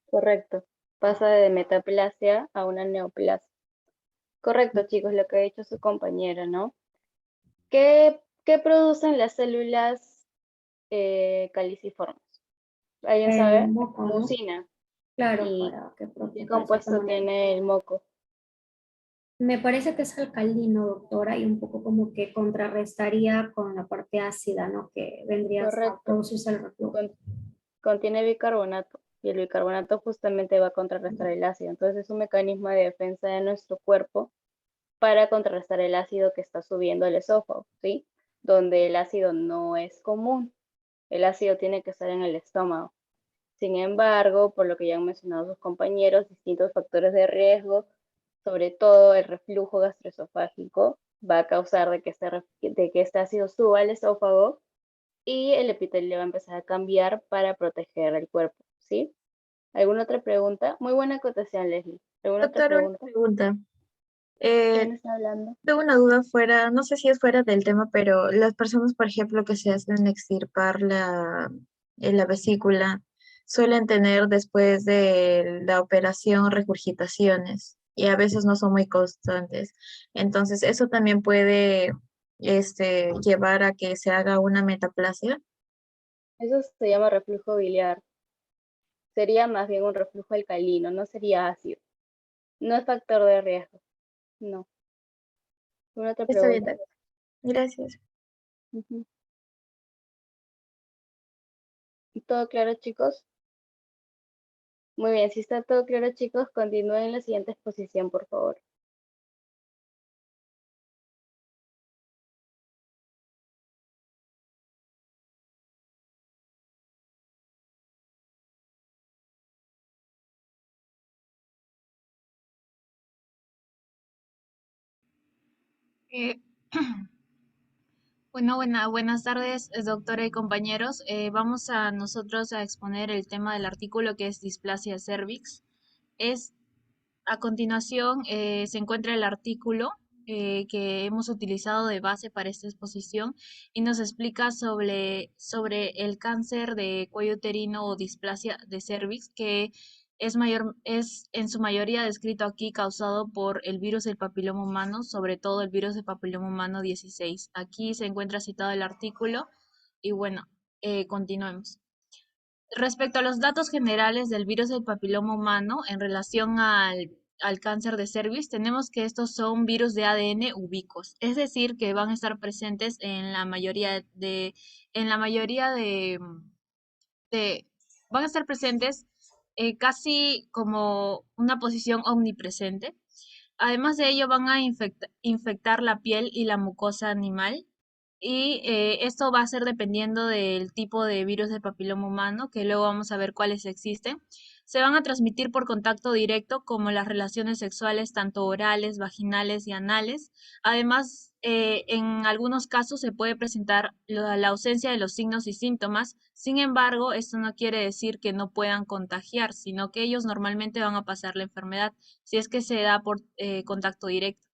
Correcto. Pasa de metaplasia a una neoplasia. Correcto, chicos, lo que ha dicho su compañero, ¿no? ¿Qué producen las células caliciformes? ¿Alguien El sabe? moco, ¿no? Mucina. Claro, ¿Y para que qué proteja de cierta compuesto manera. tiene el moco? Me parece que es alcalino, doctora, y un poco como que contrarrestaría con la parte ácida, ¿no? Que vendría a Correcto. producirse el reflujo. Contiene bicarbonato y el bicarbonato justamente va a contrarrestar el ácido. Entonces es un mecanismo de defensa de nuestro cuerpo para contrarrestar el ácido que está subiendo al esófago, ¿sí? Donde el ácido no es común. El ácido tiene que estar en el estómago. Sin embargo, por lo que ya han mencionado sus compañeros, distintos factores de riesgo, sobre todo el reflujo gastroesofágico, va a causar de que este ácido suba al esófago y el epitelio va a empezar a cambiar para proteger el cuerpo, ¿sí? ¿Alguna otra pregunta? Muy buena acotación, Leslie. ¿Alguna otra Doctor, una pregunta? pregunta. ¿Quién está hablando? Tengo una duda fuera, no sé si es fuera del tema, pero las personas, por ejemplo, que se hacen extirpar la vesícula, suelen tener después de la operación regurgitaciones y a veces no son muy constantes. Entonces, ¿eso también puede llevar a que se haga una metaplasia? Eso se llama reflujo biliar. Sería más bien un reflujo alcalino, no sería ácido. No es factor de riesgo. No. ¿Alguna otra Está bien, pregunta? gracias. Ujú. todo claro, chicos? Muy bien, si está todo claro, chicos, continúen en la siguiente exposición, por favor. Eh, buenas tardes, doctora y compañeros. Vamos a nosotros a exponer el tema del artículo que es displasia cervix. A continuación se encuentra el artículo que hemos utilizado de base para esta exposición y nos explica sobre el cáncer de cuello uterino o displasia de cervix, que es en su mayoría descrito aquí causado por el virus del papiloma humano, sobre todo el virus del papiloma humano 16. Aquí se encuentra citado el artículo y bueno, continuemos. Respecto a los datos generales del virus del papiloma humano en relación al cáncer de cervix, tenemos que estos son virus de ADN ubicos, es decir, que van a estar presentes en la mayoría van a estar presentes casi como una posición omnipresente. Además de ello, van a infectar la piel y la mucosa animal. Y esto va a ser dependiendo del tipo de virus de papiloma humano, que luego vamos a ver cuáles existen. Se van a transmitir por contacto directo, como las relaciones sexuales, tanto orales, vaginales y anales. Además, en algunos casos se puede presentar la ausencia de los signos y síntomas. Sin embargo, esto no quiere decir que no puedan contagiar, sino que ellos normalmente van a pasar la enfermedad si es que se da por contacto directo.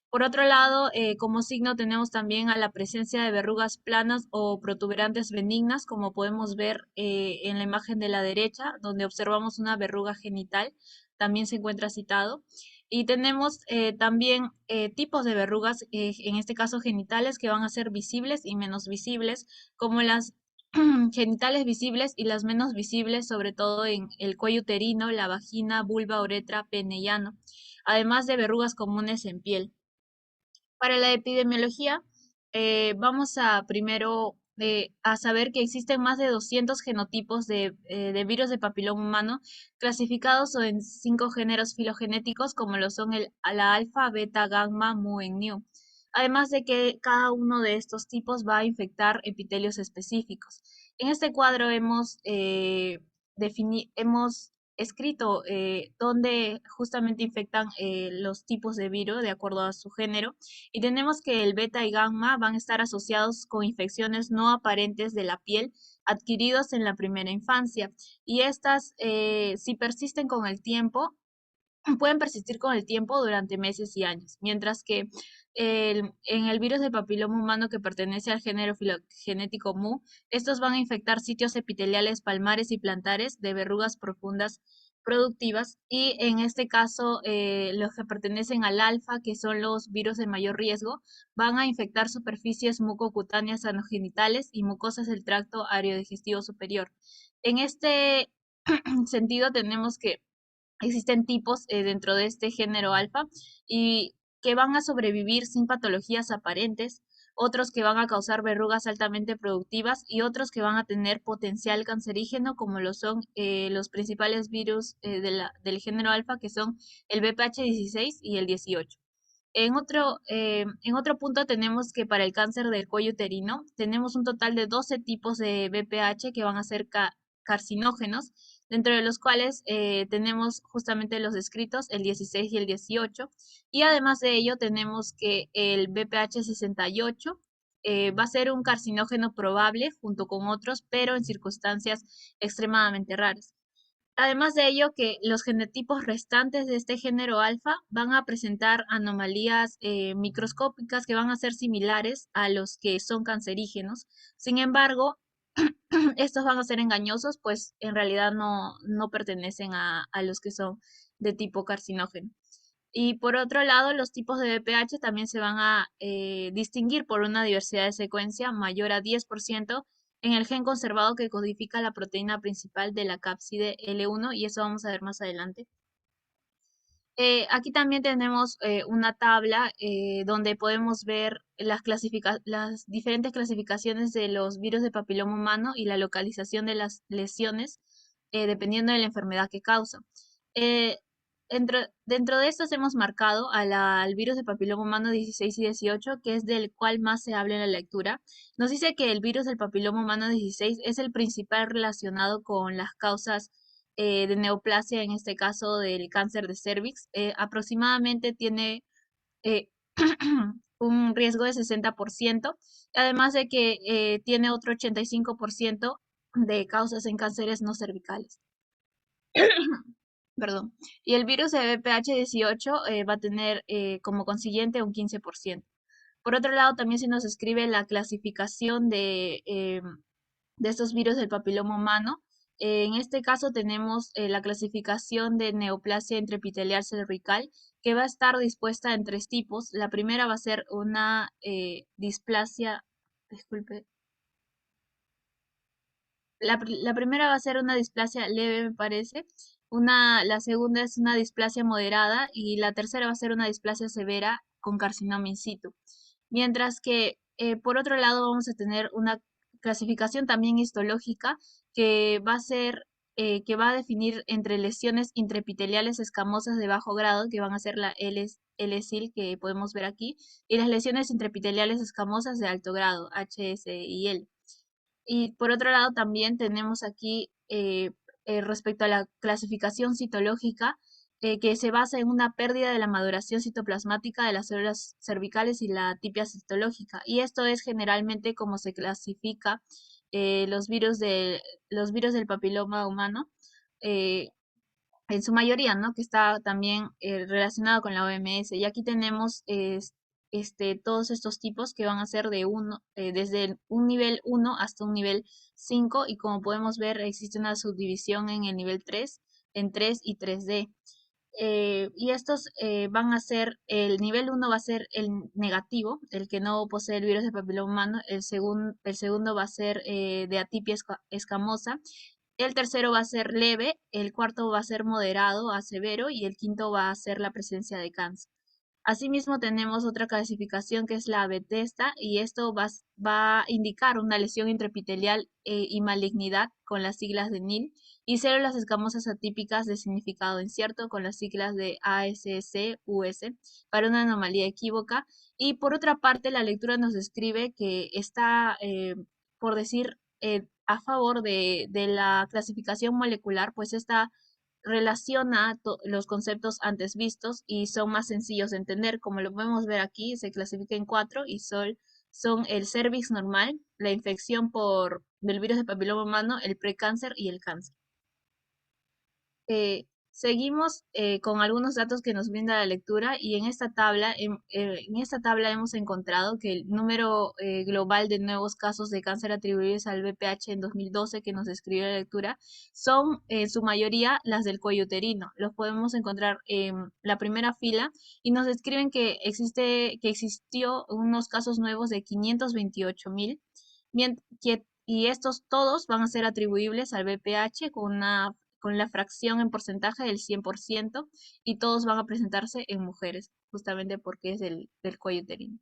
Por otro lado, como signo tenemos también a la presencia de verrugas planas o protuberantes benignas, como podemos ver en la imagen de la derecha, donde observamos una verruga genital, también se encuentra citado. Y tenemos también tipos de verrugas, en este caso genitales, que van a ser visibles y menos visibles, como las genitales visibles y las menos visibles, sobre todo en el cuello uterino, la vagina, vulva, uretra, pene y ano, además de verrugas comunes en piel. Para la epidemiología, vamos a primero a saber que existen más de 200 genotipos de virus de papiloma humano clasificados en 5 géneros filogenéticos como lo son la alfa, beta, gamma, mu y nu. Además de que cada uno de estos tipos va a infectar epitelios específicos. En este cuadro hemos escrito dónde justamente infectan los tipos de virus de acuerdo a su género, y tenemos que el beta y gamma van a estar asociados con infecciones no aparentes de la piel adquiridos en la primera infancia, y estas si persisten con el tiempo, pueden persistir con el tiempo durante meses y años, mientras que en el virus de papiloma humano que pertenece al género filogenético mu, estos van a infectar sitios epiteliales palmares y plantares de verrugas profundas productivas, y en este caso los que pertenecen al alfa, que son los virus de mayor riesgo, van a infectar superficies mucocutáneas anogenitales y mucosas del tracto aerodigestivo superior. En este sentido tenemos que existen tipos dentro de este género alfa y que van a sobrevivir sin patologías aparentes, otros que van a causar verrugas altamente productivas y otros que van a tener potencial cancerígeno, como lo son los principales virus del género alfa, que son el BPH16 y el 18. En otro punto tenemos que para el cáncer del cuello uterino tenemos un total de 12 tipos de BPH que van a ser carcinógenos, dentro de los cuales tenemos justamente los descritos, el 16 y el 18, y además de ello tenemos que el BPH 68 va a ser un carcinógeno probable junto con otros, pero en circunstancias extremadamente raras. Además de ello, que los genotipos restantes de este género alfa van a presentar anomalías microscópicas que van a ser similares a los que son cancerígenos. Sin embargo, estos van a ser engañosos, pues en realidad no pertenecen a los que son de tipo carcinógeno. Y por otro lado, los tipos de BPH también se van a distinguir por una diversidad de secuencia mayor a 10% en el gen conservado que codifica la proteína principal de la cápside L1, y eso vamos a ver más adelante. Aquí también tenemos una tabla donde podemos ver las diferentes clasificaciones de los virus de papiloma humano y la localización de las lesiones dependiendo de la enfermedad que causa. Eh, dentro de estos hemos marcado al virus de papiloma humano 16 y 18, que es del cual más se habla en la lectura. Nos dice que el virus del papiloma humano 16 es el principal relacionado con las causas de neoplasia, en este caso del cáncer de cervix. Aproximadamente tiene eh, un riesgo de 60%, además de que tiene otro 85% de causas en cánceres no cervicales. Perdón. Y el virus de VPH18 va a tener como consiguiente un 15%. Por otro lado, también se nos escribe la clasificación de estos virus del papiloma humano. En este caso tenemos la clasificación de neoplasia intraepitelial cervical, que va a estar dispuesta en 3 tipos. La primera va a ser una displasia, disculpe. La primera va a ser una displasia leve, me parece. La segunda es una displasia moderada y la tercera va a ser una displasia severa con carcinoma in situ. Mientras que, por otro lado, vamos a tener una clasificación también histológica que va a ser, que va a definir entre lesiones intraepiteliales escamosas de bajo grado, que van a ser la LSIL que podemos ver aquí, y las lesiones intraepiteliales escamosas de alto grado, HSIL. Y por otro lado, también tenemos aquí, respecto a la clasificación citológica, que se basa en una pérdida de la maduración citoplasmática de las células cervicales y la tipia citológica. Y esto es generalmente como se clasifica los virus del papiloma humano, eh, en su mayoría, ¿no? Que está también relacionado con la OMS. Y aquí tenemos todos estos tipos que van a ser desde un nivel 1 hasta un nivel 5, y como podemos ver existe una subdivisión en el nivel 3, en 3 y 3D. Y estos van a ser, el nivel 1 va a ser el negativo, el que no posee el virus de papiloma humano. El segundo va a ser de atipia escamosa. El tercero va a ser leve, el cuarto va a ser moderado a severo y el quinto va a ser la presencia de cáncer. Asimismo, tenemos otra clasificación que es la Bethesda, y esto va a indicar una lesión intraepitelial y malignidad con las siglas de NIL, y células escamosas atípicas de significado incierto con las siglas de ASS-US para una anomalía equívoca. Y por otra parte, la lectura nos describe que está, por decir, a favor de la clasificación molecular, pues esta relaciona los conceptos antes vistos y son más sencillos de entender. Como lo podemos ver aquí, se clasifica en 4 y son el cervix normal, la infección del virus de papiloma humano, el precáncer y el cáncer. Seguimos con algunos datos que nos brinda la lectura, y en esta tabla hemos encontrado que el número global de nuevos casos de cáncer atribuibles al VPH en 2012 que nos describió la lectura son en su mayoría las del cuello uterino. Los podemos encontrar en la primera fila y nos describen que existió unos casos nuevos de 528.000, y estos todos van a ser atribuibles al VPH con la fracción en porcentaje del 100%, y todos van a presentarse en mujeres, justamente porque es del cuello uterino.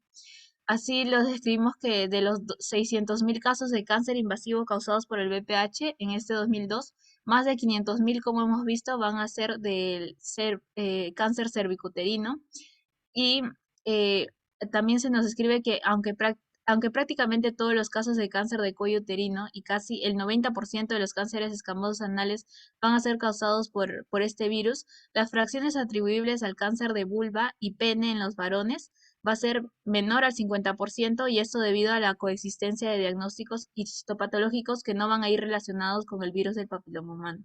Así lo describimos que de los 600.000 casos de cáncer invasivo causados por el VPH en este 2002, más de 500.000, como hemos visto, van a ser del cáncer cervicuterino. Y también se nos describe que aunque prácticamente todos los casos de cáncer de cuello uterino y casi el 90% de los cánceres escamosos anales van a ser causados por este virus, las fracciones atribuibles al cáncer de vulva y pene en los varones va a ser menor al 50%, y esto debido a la coexistencia de diagnósticos histopatológicos que no van a ir relacionados con el virus del papiloma humano.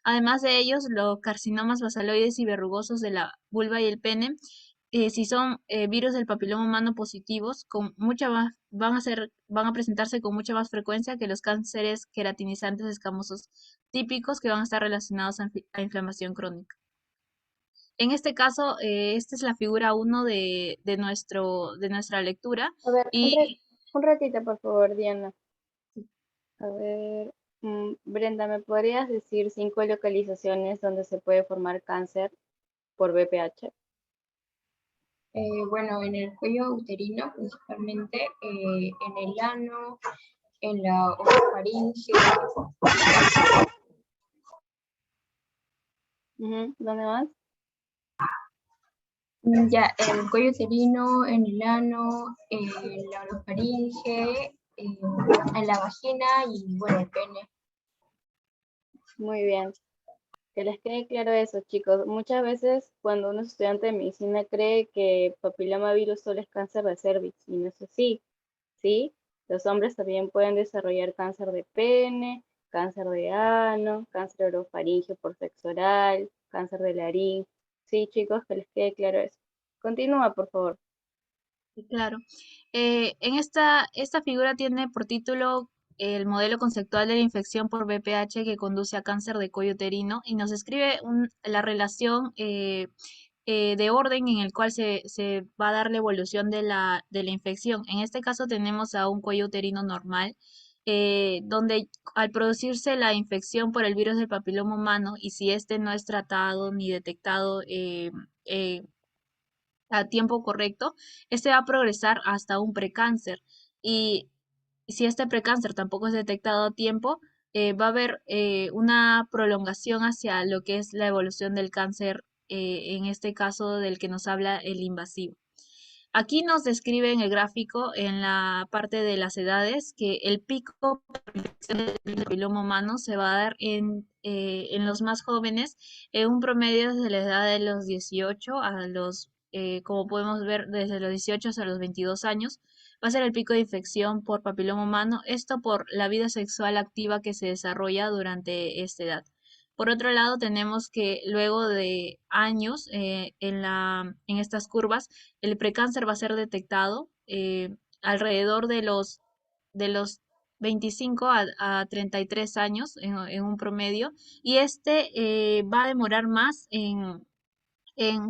Además de ellos, los carcinomas basaloides y verrugosos de la vulva y el pene, si son virus del papiloma humano positivos, van a presentarse con mucha más frecuencia que los cánceres queratinizantes escamosos típicos, que van a estar relacionados a inflamación crónica. En este caso, esta es la figura 1 de nuestra lectura. A ver, Y un ratito, por favor, Diana. A ver, Brenda, ¿me podrías decir 5 localizaciones donde se puede formar cáncer por VPH? Bueno, en el cuello uterino principalmente, en el ano, en la orofaringe. ¿Dónde más? Ya, en el cuello uterino, en el ano, en la orofaringe, en la vagina y bueno, el pene. Muy bien. Que les quede claro eso, chicos. Muchas veces cuando uno es estudiante de medicina cree que papilomavirus solo es cáncer de cervix y no es así, ¿sí? Los hombres también pueden desarrollar cáncer de pene, cáncer de ano, cáncer orofaringeo por sexo oral, cáncer de laringe. Sí, chicos, que les quede claro eso. Continúa, por favor. Sí, claro. En esta figura tiene por título el modelo conceptual de la infección por VPH que conduce a cáncer de cuello uterino y nos describe la relación de orden en el cual se va a dar la evolución de la infección. En este caso tenemos a un cuello uterino normal, donde al producirse la infección por el virus del papiloma humano y si este no es tratado ni detectado eh, a tiempo correcto, este va a progresar hasta un precáncer. Y si este precáncer tampoco es detectado a tiempo, va a haber una prolongación hacia lo que es la evolución del cáncer, en este caso del que nos habla el invasivo. Aquí nos describe en el gráfico, en la parte de las edades, que el pico del papiloma humano se va a dar en los más jóvenes, en un promedio desde la edad de los 18 a los, como podemos ver, desde los 18 hasta los 22 años, va a ser el pico de infección por papiloma humano, esto por la vida sexual activa que se desarrolla durante esta edad. Por otro lado, tenemos que luego de años en estas curvas, el precáncer va a ser detectado alrededor de los 25 a 33 años en un promedio y este va a demorar más en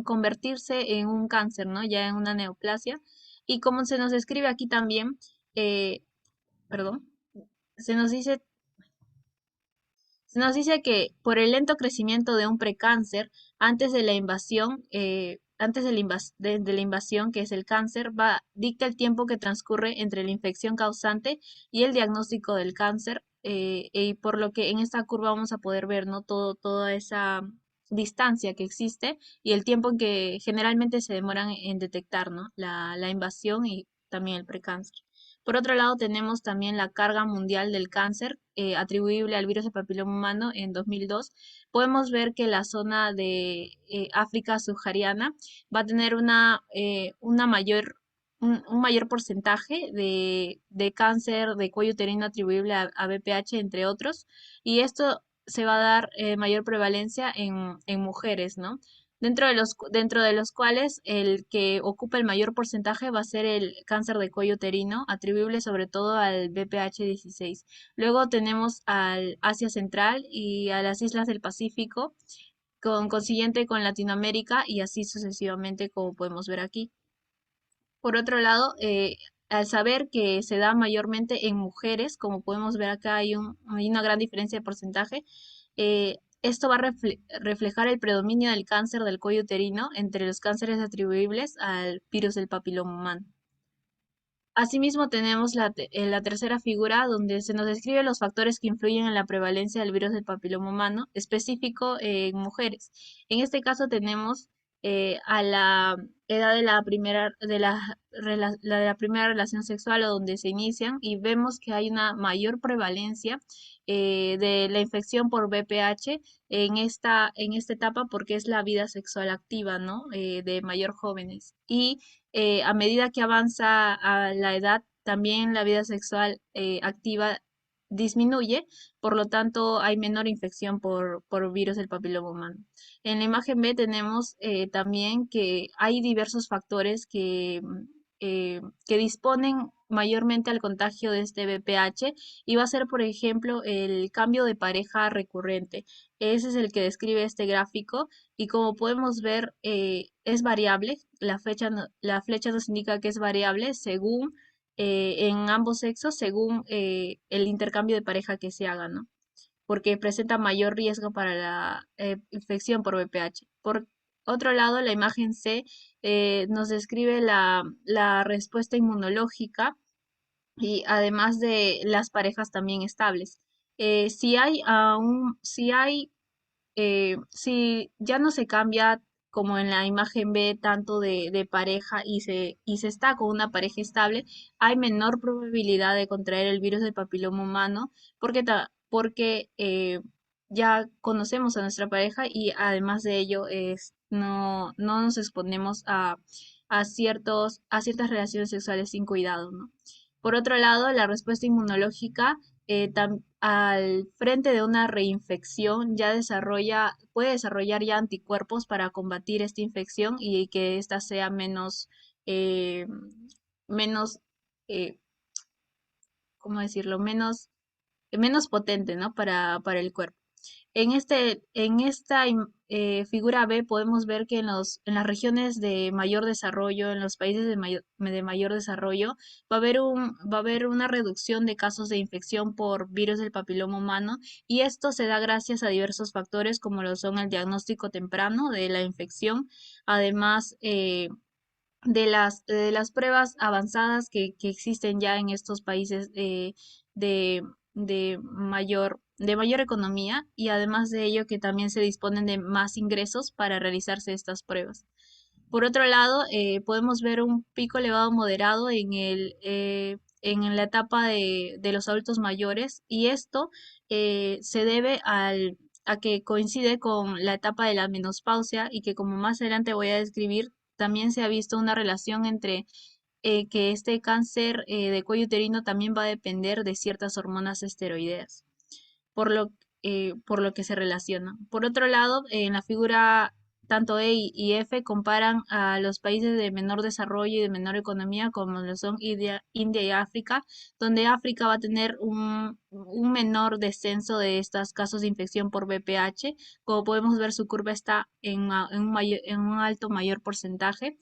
convertirse en un cáncer, ¿no? Ya en una neoplasia. Y como se nos describe aquí también, eh, perdón, se nos dice que por el lento crecimiento de un precáncer, antes de la invasión, antes de la invasión, que es el cáncer, dicta el tiempo que transcurre entre la infección causante y el diagnóstico del cáncer, y por lo que en esta curva vamos a poder ver, ¿no? Toda esa distancia que existe y el tiempo en que generalmente se demoran en detectar, ¿no? La invasión y también el precáncer. Por otro lado, tenemos también la carga mundial del cáncer atribuible al virus del papiloma humano en 2002. Podemos ver que la zona de África subsahariana va a tener un mayor porcentaje de cáncer de cuello uterino atribuible a VPH, entre otros, y esto se va a dar mayor prevalencia en mujeres, ¿no? Dentro de los cuales el que ocupa el mayor porcentaje va a ser el cáncer de cuello uterino, atribuible sobre todo al BPH16. Luego tenemos al Asia Central y a las islas del Pacífico, consiguiente con Latinoamérica y así sucesivamente, como podemos ver aquí. Por otro lado, al saber que se da mayormente en mujeres, como podemos ver acá hay una gran diferencia de porcentaje, esto va a reflejar el predominio del cáncer del cuello uterino entre los cánceres atribuibles al virus del papiloma humano. Asimismo, tenemos la tercera figura donde se nos describe los factores que influyen en la prevalencia del virus del papiloma humano, específico en mujeres. En este caso tenemos a la edad de la primera, de la primera relación sexual o donde se inician y vemos que hay una mayor prevalencia de la infección por VPH en esta etapa porque es la vida sexual activa, ¿no? De mayor jóvenes. Y a medida que avanza a la edad, también la vida sexual activa disminuye, por lo tanto hay menor infección por virus del papiloma humano. En la imagen B tenemos también que hay diversos factores que disponen mayormente al contagio de este VPH y va a ser, por ejemplo, el cambio de pareja recurrente. Ese es el que describe este gráfico y como podemos ver es variable. La flecha nos indica que es variable según en ambos sexos, según el intercambio de pareja que se haga, ¿no? Porque presenta mayor riesgo para la infección por VPH. otro lado, la imagen C nos describe la respuesta inmunológica y además de las parejas también estables. Si ya no se cambia como en la imagen B tanto de pareja y se está con una pareja estable, hay menor probabilidad de contraer el virus del papiloma humano porque ya conocemos a nuestra pareja y además de ello no nos exponemos a ciertas relaciones sexuales sin cuidado, ¿no? Por otro lado, la respuesta inmunológica al frente de una reinfección puede desarrollar ya anticuerpos para combatir esta infección y que ésta sea eh, menos, eh, ¿cómo decirlo? Menos potente, ¿no? Para el cuerpo. En esta figura B podemos ver que en las regiones de mayor desarrollo, en los países de mayor desarrollo, va a haber una reducción de casos de infección por virus del papiloma humano y esto se da gracias a diversos factores como lo son el diagnóstico temprano de la infección, además de las pruebas avanzadas que existen ya en estos países de, de mayor economía y además de ello que también se disponen de más ingresos para realizarse estas pruebas. Por otro lado, podemos ver un pico elevado moderado en la etapa de los adultos mayores y esto se debe a que coincide con la etapa de la menopausia y que como más adelante voy a describir, también se ha visto una relación entre que este cáncer de cuello uterino también va a depender de ciertas hormonas esteroideas por lo que se relaciona. Por otro lado, en la figura tanto E y F comparan a los países de menor desarrollo y de menor economía, como lo son India y África, donde África va a tener un menor descenso de estos casos de infección por VPH. Como podemos ver, su curva está en un alto mayor porcentaje,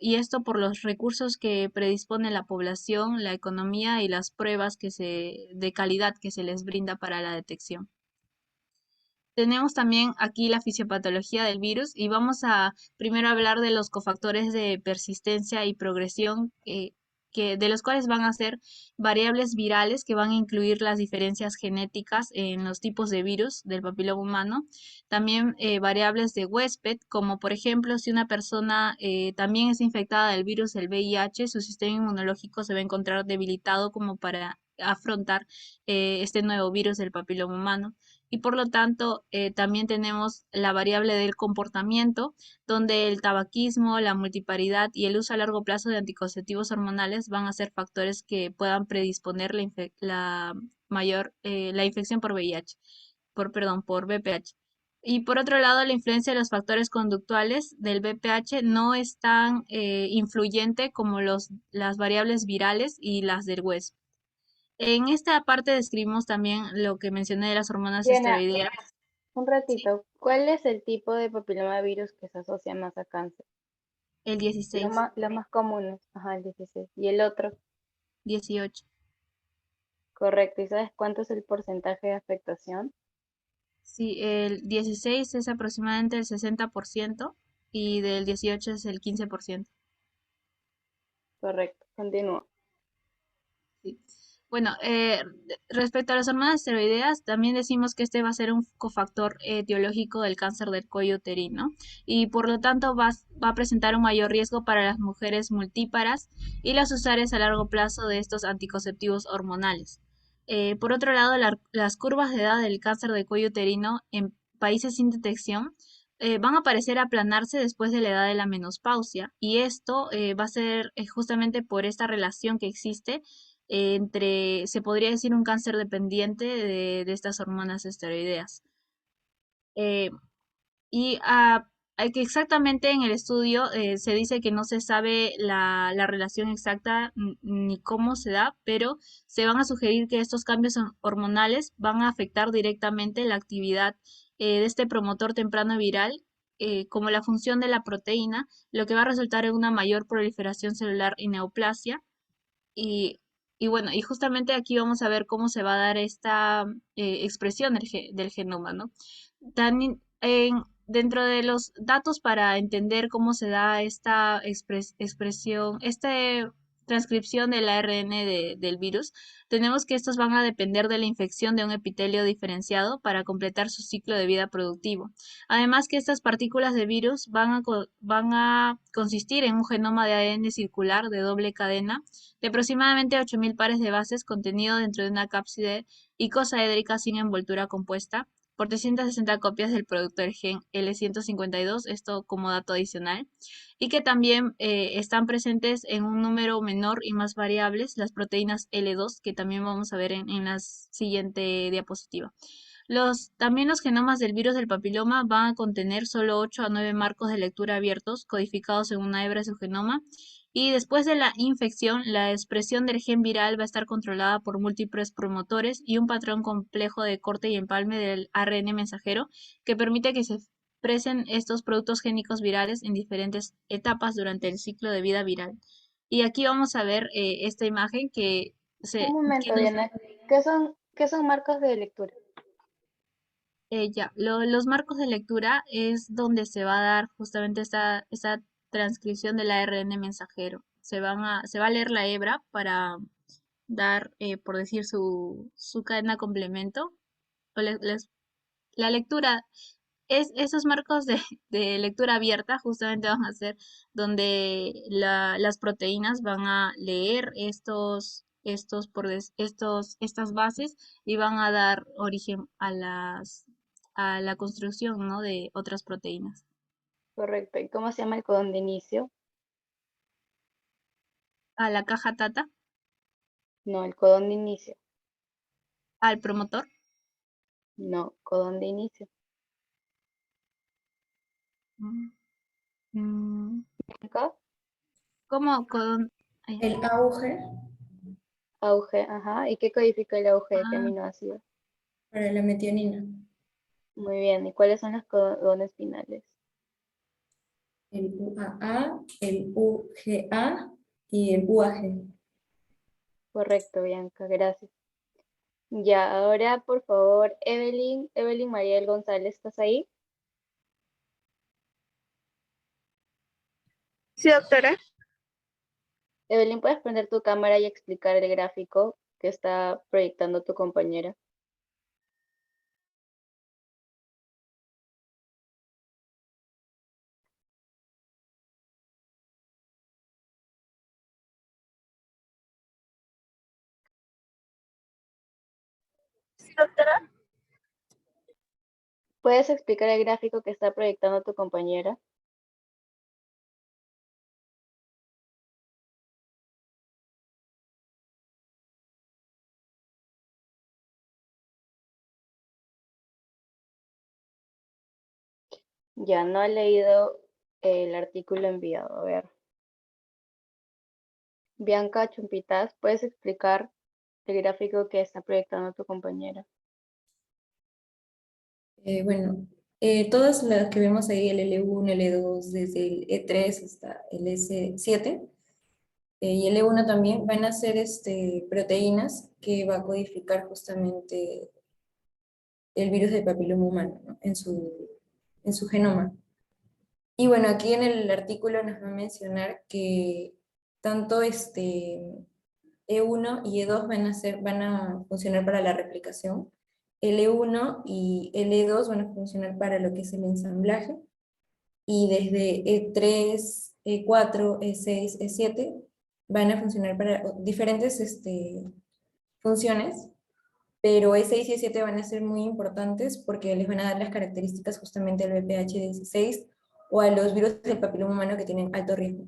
y esto por los recursos que predispone la población, la economía y las pruebas de calidad que se les brinda para la detección. Tenemos también aquí la fisiopatología del virus y vamos a primero hablar de los cofactores de persistencia y progresión de los cuales van a ser variables virales que van a incluir las diferencias genéticas en los tipos de virus del papiloma humano. También variables de huésped, como por ejemplo si una persona también es infectada del virus del VIH, su sistema inmunológico se va a encontrar debilitado como para afrontar este nuevo virus del papiloma humano y por lo tanto también tenemos la variable del comportamiento, donde el tabaquismo, la multiparidad y el uso a largo plazo de anticonceptivos hormonales van a ser factores que puedan predisponer la infección por VIH, por VPH. Y por otro lado, la influencia de los factores conductuales del VPH no es tan influyente como las variables virales y las del hueso. En esta parte describimos también lo que mencioné de las hormonas Diana, esteroideas. un ratito, ¿cuál es el tipo de papilomavirus que se asocia más a cáncer? El 16, Los más comunes, ajá, el 16. ¿Y el otro? 18. Correcto. ¿Y sabes cuánto es el porcentaje de afectación? Sí, el 16 es aproximadamente el 60% y del 18 es el 15%. Correcto, continúa. Sí. Bueno, respecto a las hormonas esteroideas, también decimos que este va a ser un cofactor etiológico del cáncer del cuello uterino y por lo tanto va a presentar un mayor riesgo para las mujeres multíparas y las usuarias a largo plazo de estos anticonceptivos hormonales. Por otro lado, las curvas de edad del cáncer de cuello uterino en países sin detección van a parecer aplanarse después de la edad de la menopausia y esto va a ser justamente por esta relación que existe se podría decir, un cáncer dependiente de estas hormonas esteroideas. Eh, y hay que exactamente en el estudio se dice que no se sabe la relación exacta ni cómo se da, pero se van a sugerir que estos cambios hormonales van a afectar directamente la actividad de este promotor temprano viral, como la función de la proteína, lo que va a resultar en una mayor proliferación celular y neoplasia. Y, y bueno, y justamente aquí vamos a ver cómo se va a dar esta expresión del genoma, ¿no? dentro de los datos para entender cómo se da esta expresión, esta transcripción del ARN del virus, tenemos que estos van a depender de la infección de un epitelio diferenciado para completar su ciclo de vida productivo. Además que estas partículas de virus van a consistir en un genoma de ADN circular de doble cadena de aproximadamente 8.000 pares de bases contenido dentro de una cápside icosaédrica sin envoltura compuesta por 360 copias del producto del gen L152, esto como dato adicional, y que también están presentes en un número menor y más variables las proteínas L2, que también vamos a ver en la siguiente diapositiva. También los genomas del virus del papiloma van a contener solo 8 a 9 marcos de lectura abiertos codificados en una hebra de su genoma, y después de la infección, la expresión del gen viral va a estar controlada por múltiples promotores y un patrón complejo de corte y empalme del ARN mensajero que permite que se expresen estos productos génicos virales en diferentes etapas durante el ciclo de vida viral. Y aquí vamos a ver esta imagen que Un momento, Diana. ¿Qué son marcos de lectura? Los marcos de lectura es donde se va a dar justamente esta transcripción del ARN mensajero. Se va a leer la hebra para dar, por decir, su cadena complemento. O la lectura, esos marcos de lectura abierta justamente van a ser donde las proteínas van a leer estas bases y van a dar origen a la construcción, ¿no?, de otras proteínas. Correcto. ¿Y cómo se llama el codón de inicio? A la caja tata, No, el codón de inicio. al promotor. No, codón de inicio. Mm, mm, ¿Acá? ¿Cómo codón? Ay, El auge Auge, ajá. ¿Y qué codifica el auge de qué ah, aminoácido? para la metionina. Muy bien. ¿Y cuáles son los codones finales? El UAA, el UGA y el UAG. Correcto, Bianca, gracias. Ya, ahora por favor, Evelyn Mariel González, ¿estás ahí? Sí, doctora. Evelyn, ¿puedes prender tu cámara y explicar el gráfico que está proyectando tu compañera? Sí, doctora. ¿Puedes explicar el gráfico que está proyectando tu compañera? Ya no ha leído el artículo enviado. A ver. Bianca Chumpitas, ¿puedes explicar el gráfico que está proyectando tu compañera? Bueno, todas las que vemos ahí, el L1, L2, desde el E3 hasta el S7, y el E1 también, van a ser proteínas que va a codificar justamente el virus del papiloma humano, ¿no?, en su genoma. Y bueno, aquí en el artículo nos va a mencionar que tanto E1 y E2 van a funcionar para la replicación. L1 y L2 van a funcionar para lo que es el ensamblaje. Y desde E3, E4, E6, E7 van a funcionar para diferentes funciones, pero E6 y E7 van a ser muy importantes porque les van a dar las características justamente al VPH16 o a los virus del papiloma humano que tienen alto riesgo.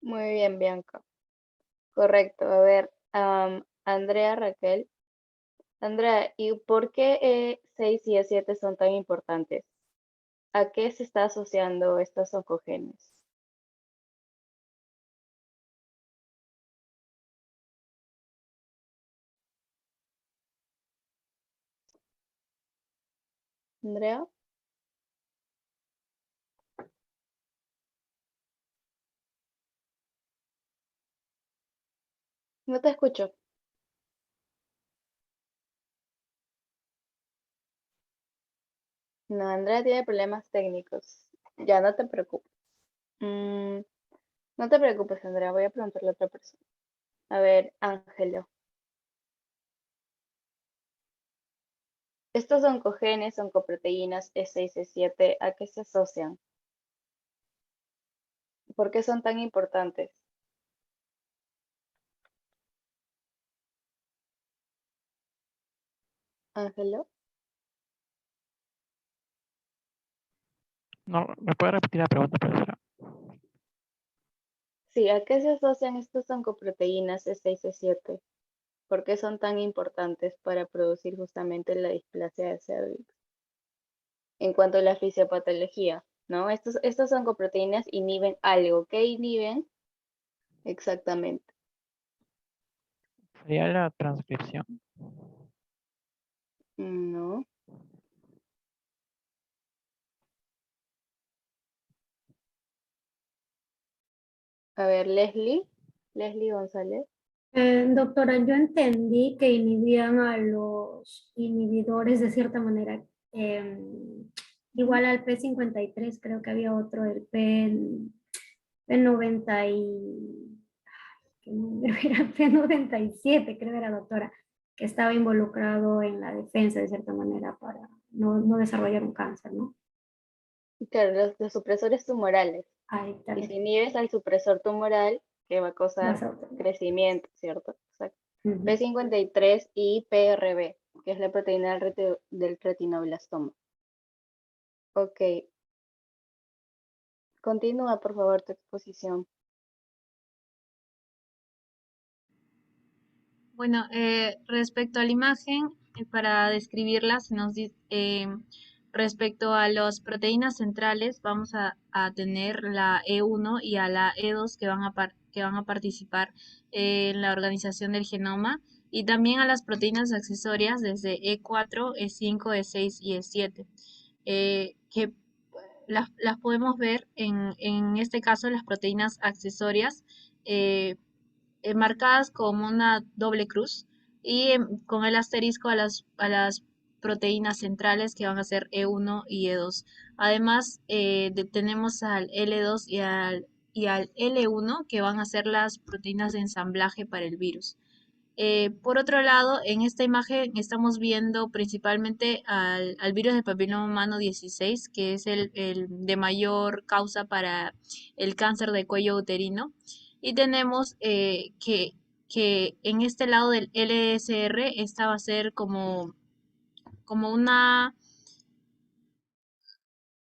Muy bien, Bianca. Correcto. A ver, Andrea Raquel. Andrea, ¿y por qué E6 y E7 son tan importantes? ¿A qué se está asociando estos oncogenes? Andrea, no te escucho. No, Andrea tiene problemas técnicos. Ya, no te preocupes. No te preocupes, Andrea, voy a preguntarle a otra persona. A ver, Ángelo. Estos oncogenes, oncoproteínas E6, E7, ¿a qué se asocian? ¿Por qué son tan importantes? Ángelo. No, ¿me puede repetir la pregunta, profesora? Sí, ¿a qué se asocian estas oncoproteínas E6, E7? ¿Por qué son tan importantes para producir justamente la displasia de cervix? En cuanto a la fisiopatología, ¿no? Estas oncoproteínas inhiben algo. ¿Qué inhiben? Exactamente. Sería la transcripción. No. A ver, Leslie González. Doctora, yo entendí que inhibían a los inhibidores de cierta manera, igual al P53, creo que había otro, el P90 y, ¿qué número era? P97, creo que era, doctora, que estaba involucrado en la defensa de cierta manera para no desarrollar un cáncer, ¿no? Claro, los supresores tumorales. Ahí está. Y si inhibes al supresor tumoral, que va a causar crecimiento, ¿cierto? Exacto. P53 y PRB, que es la proteína del retinoblastoma. Ok. Continúa, por favor, tu exposición. Bueno, respecto a la imagen, para describirla, respecto a las proteínas centrales, vamos a tener la E1 y a la E2 que van a participar en la organización del genoma, y también a las proteínas accesorias desde E4, E5, E6 y E7, que las podemos ver en este caso, las proteínas accesorias, marcadas como una doble cruz, y con el asterisco a las proteínas centrales, que van a ser E1 y E2. Además, tenemos al L2 y al L1, que van a ser las proteínas de ensamblaje para el virus. Por otro lado, en esta imagen estamos viendo principalmente al virus del papiloma humano 16, que es el de mayor causa para el cáncer de cuello uterino. Y tenemos que en este lado del LSR, esta va a ser como una,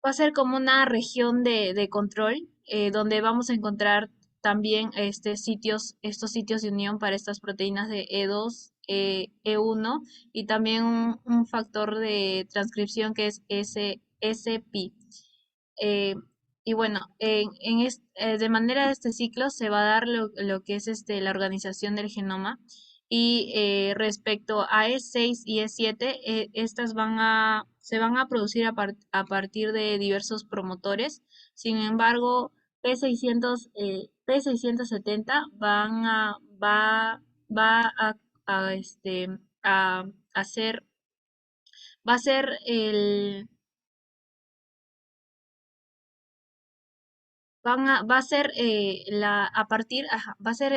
va a ser como una región de control, donde vamos a encontrar también estos sitios de unión para estas proteínas de E2, E1, y también un factor de transcripción que es SPI. Eh, y bueno, de manera de este ciclo se va a dar lo que es la organización del genoma. Y respecto a E6 y E7, estas se van a producir a partir de diversos promotores. Sin embargo, P670 va a hacer, va a ser va a ser va a ser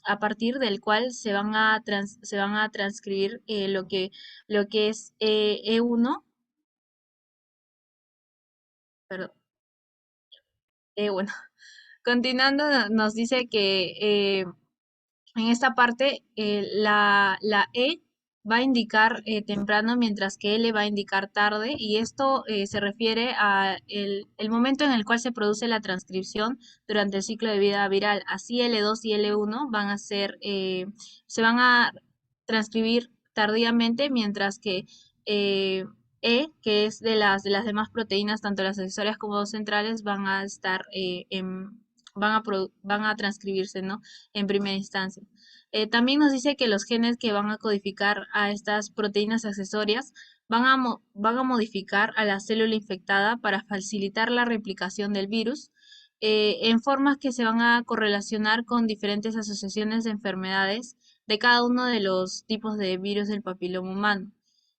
a partir del cual se van a transcribir lo que es E1, perdón, bueno, continuando, nos dice que en esta parte, la E va a indicar temprano, mientras que L va a indicar tarde, y esto se refiere a el momento en el cual se produce la transcripción durante el ciclo de vida viral. Así L2 y L1 se van a transcribir tardíamente, mientras que que es de las demás proteínas, tanto las accesorias como centrales, van a estar van a transcribirse, ¿no? En primera instancia. También nos dice que los genes que van a codificar a estas proteínas accesorias van a modificar a la célula infectada para facilitar la replicación del virus, en formas que se van a correlacionar con diferentes asociaciones de enfermedades de cada uno de los tipos de virus del papiloma humano.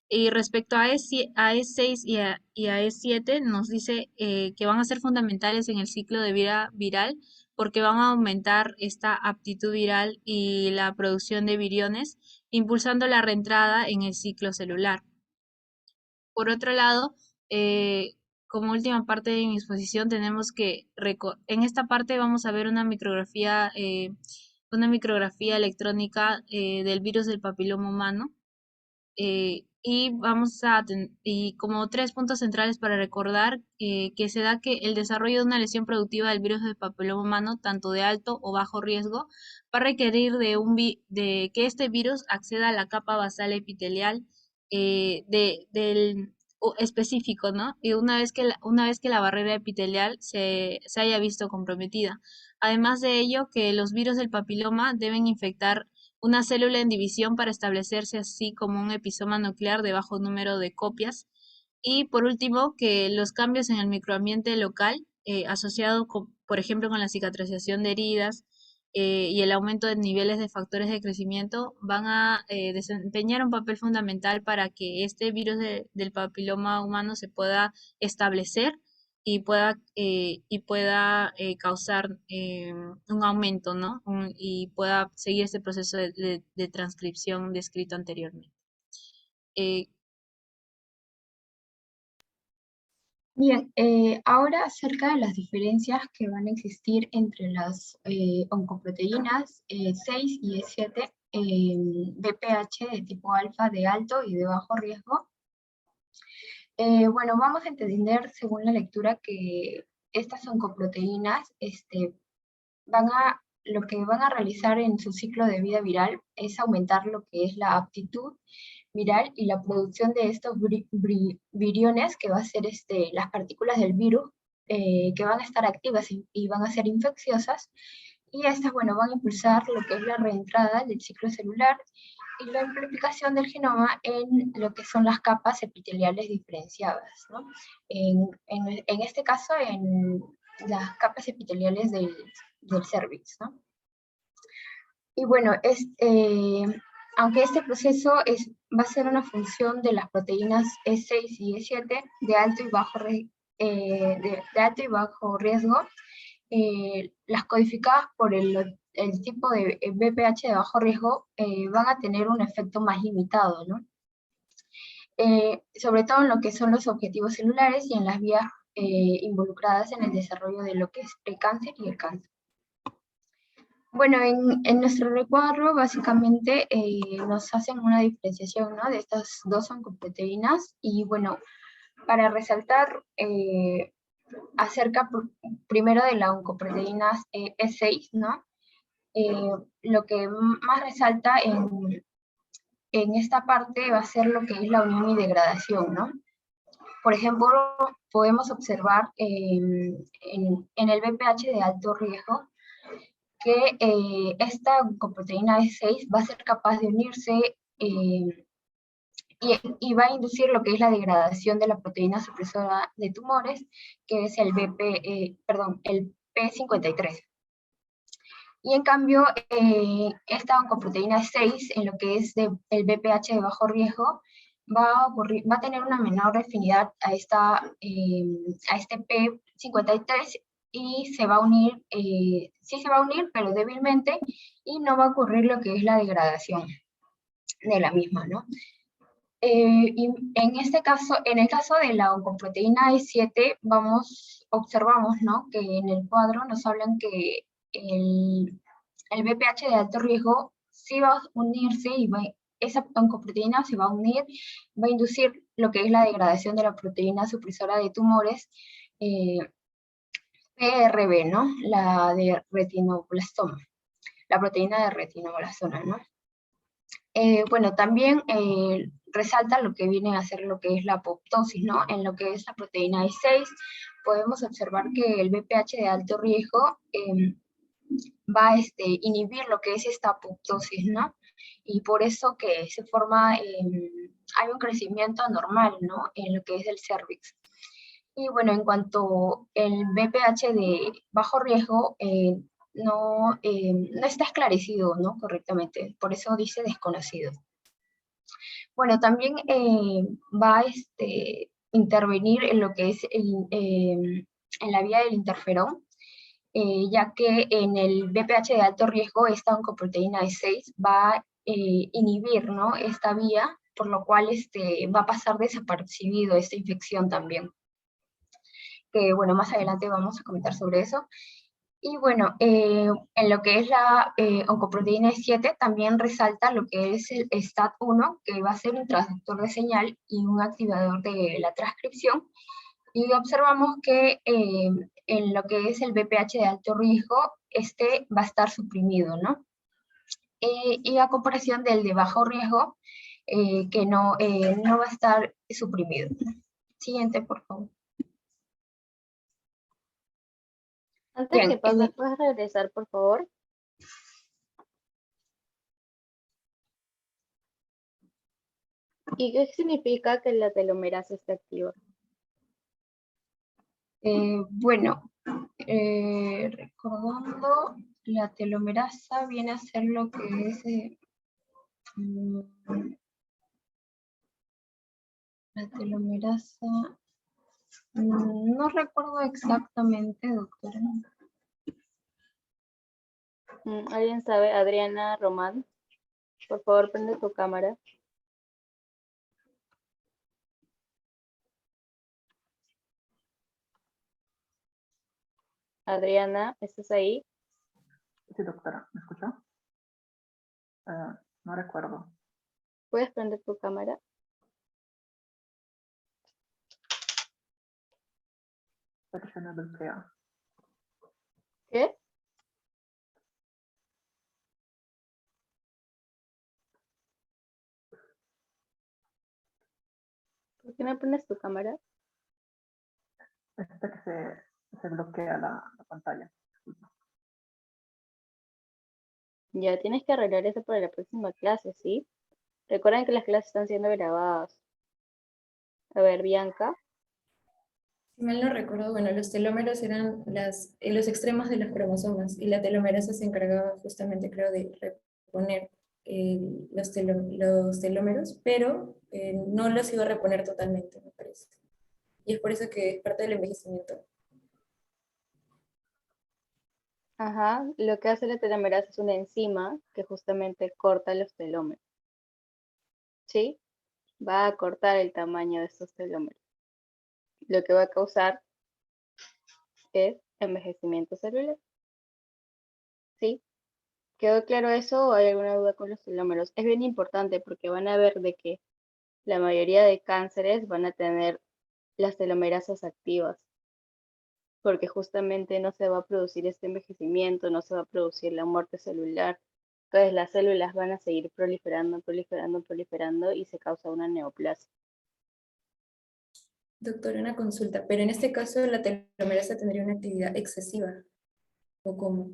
Y respecto a E6 y a E7, nos dice que van a ser fundamentales en el ciclo de vida viral porque van a aumentar esta aptitud viral y la producción de viriones, impulsando la reentrada en el ciclo celular. Por otro lado, como última parte de mi exposición, tenemos que, en esta parte vamos a ver una micrografía electrónica del virus del papiloma humano. Y y como 3 puntos centrales para recordar que se da que el desarrollo de una lesión productiva del virus del papiloma humano, tanto de alto o bajo riesgo, va a requerir de que este virus acceda a la capa basal epitelial del específico, ¿no? Y una vez que la barrera epitelial se haya visto comprometida. Además de ello, que los virus del papiloma deben infectar una célula en división para establecerse así como un episoma nuclear de bajo número de copias. Y por último, que los cambios en el microambiente local, asociado, por ejemplo, con la cicatrización de heridas y el aumento de niveles de factores de crecimiento, van a desempeñar un papel fundamental para que este virus del papiloma humano se pueda establecer y pueda causar un aumento, ¿no? Y pueda seguir ese proceso de transcripción descrito anteriormente. Bien, ahora acerca de las diferencias que van a existir entre las oncoproteínas 6 y E7, BPH de tipo alfa de alto y de bajo riesgo. Bueno, vamos a entender según la lectura que estas oncoproteínas lo que van a realizar en su ciclo de vida viral es aumentar lo que es la aptitud viral y la producción de estos viriones, que va a ser las partículas del virus que van a estar activas y van a ser infecciosas, y estas, bueno, van a impulsar lo que es la reentrada del ciclo celular y la amplificación del genoma en lo que son las capas epiteliales diferenciadas, ¿no? En este caso, en las capas epiteliales del cervix, ¿no? Y bueno, aunque este proceso va a ser una función de las proteínas E6 y E7 de alto y bajo riesgo, las codificadas por el tipo de BPH de bajo riesgo van a tener un efecto más limitado, ¿no? Sobre todo en lo que son los objetivos celulares y en las vías involucradas en el desarrollo de lo que es el cáncer y el cáncer. Bueno, en nuestro recuadro básicamente nos hacen una diferenciación, ¿no?, de estas dos oncoproteínas, y bueno, para resaltar acerca primero de la oncoproteína E6, ¿no? Lo que más resalta en esta parte va a ser lo que es la unión y degradación, ¿no? Por ejemplo, podemos observar en el BPH de alto riesgo que esta oncoproteína E6 va a ser capaz de unirse y va a inducir lo que es la degradación de la proteína supresora de tumores, que es el P53. Y en cambio, esta oncoproteína 6, en lo que es el BPH de bajo riesgo, va a tener una menor afinidad a este P53 y se va a unir, sí se va a unir, pero débilmente, y no va a ocurrir lo que es la degradación de la misma, ¿no? Y en este caso, en el caso de la oncoproteína E7, observamos, ¿no?, que en el cuadro nos hablan que el BPH de alto riesgo sí va a unirse y esa oncoproteína se va a unir, va a inducir lo que es la degradación de la proteína supresora de tumores, PRB, ¿no?, la de retinoblastoma, la proteína de retinoblastoma, ¿no? Bueno, también resalta lo que viene a ser lo que es la apoptosis, ¿no? En lo que es la proteína E6, podemos observar que el BPH de alto riesgo va a inhibir lo que es esta apoptosis, ¿no? Y por eso que se forma, hay un crecimiento anormal, ¿no?, en lo que es el cervix. Y bueno, en cuanto al BPH de bajo riesgo, no está esclarecido, ¿no?, correctamente, por eso dice desconocido. Bueno, también va a intervenir en lo que es en la vía del interferón, ya que en el BPH de alto riesgo esta oncoproteína E6 va a inhibir, ¿no?, esta vía, por lo cual va a pasar desapercibido esta infección también. Que bueno, más adelante vamos a comentar sobre eso. Y bueno, en lo que es la oncoproteína E7 también resalta lo que es el STAT1, que va a ser un transductor de señal y un activador de la transcripción. Y observamos que en lo que es el BPH de alto riesgo, este va a estar suprimido, ¿no? Y a comparación del de bajo riesgo, que no va a estar suprimido. Siguiente, por favor. Antes Bien, que pases, ¿puedes regresar, por favor? ¿Y qué significa que la telomerasa esté activa? Bueno, recordando, la telomerasa viene a ser lo que es la telomerasa. No recuerdo exactamente, doctora. ¿Alguien sabe? Adriana Román, por favor, prende tu cámara. Adriana, ¿estás ahí? Sí, doctora, ¿me escucha? No recuerdo. ¿Puedes prender tu cámara? Sección del PA. ¿Qué? ¿Por qué no prendes tu cámara? Hasta que se bloquea la pantalla. Ya tienes que arreglar eso para la próxima clase, ¿sí? Recuerden que las clases están siendo grabadas. A ver, Bianca. Si mal no recuerdo, bueno, los telómeros eran los extremos de los cromosomas y la telomerasa se encargaba justamente, creo, de reponer los telómeros, pero no los iba a reponer totalmente, me parece. Y es por eso que es parte del envejecimiento. Ajá, lo que hace la telomerasa es una enzima que justamente corta los telómeros. ¿Sí? Va a cortar el tamaño de estos telómeros. Lo que va a causar es envejecimiento celular. ¿Sí? ¿Quedó claro eso o hay alguna duda con los telómeros? Es bien importante porque van a ver de que la mayoría de cánceres van a tener las telomerasas activas, porque justamente no se va a producir este envejecimiento, no se va a producir la muerte celular. Entonces las células van a seguir proliferando, proliferando, proliferando y se causa una neoplasia. Doctor, una consulta, pero en este caso la telomerasa tendría una actividad excesiva, ¿o cómo?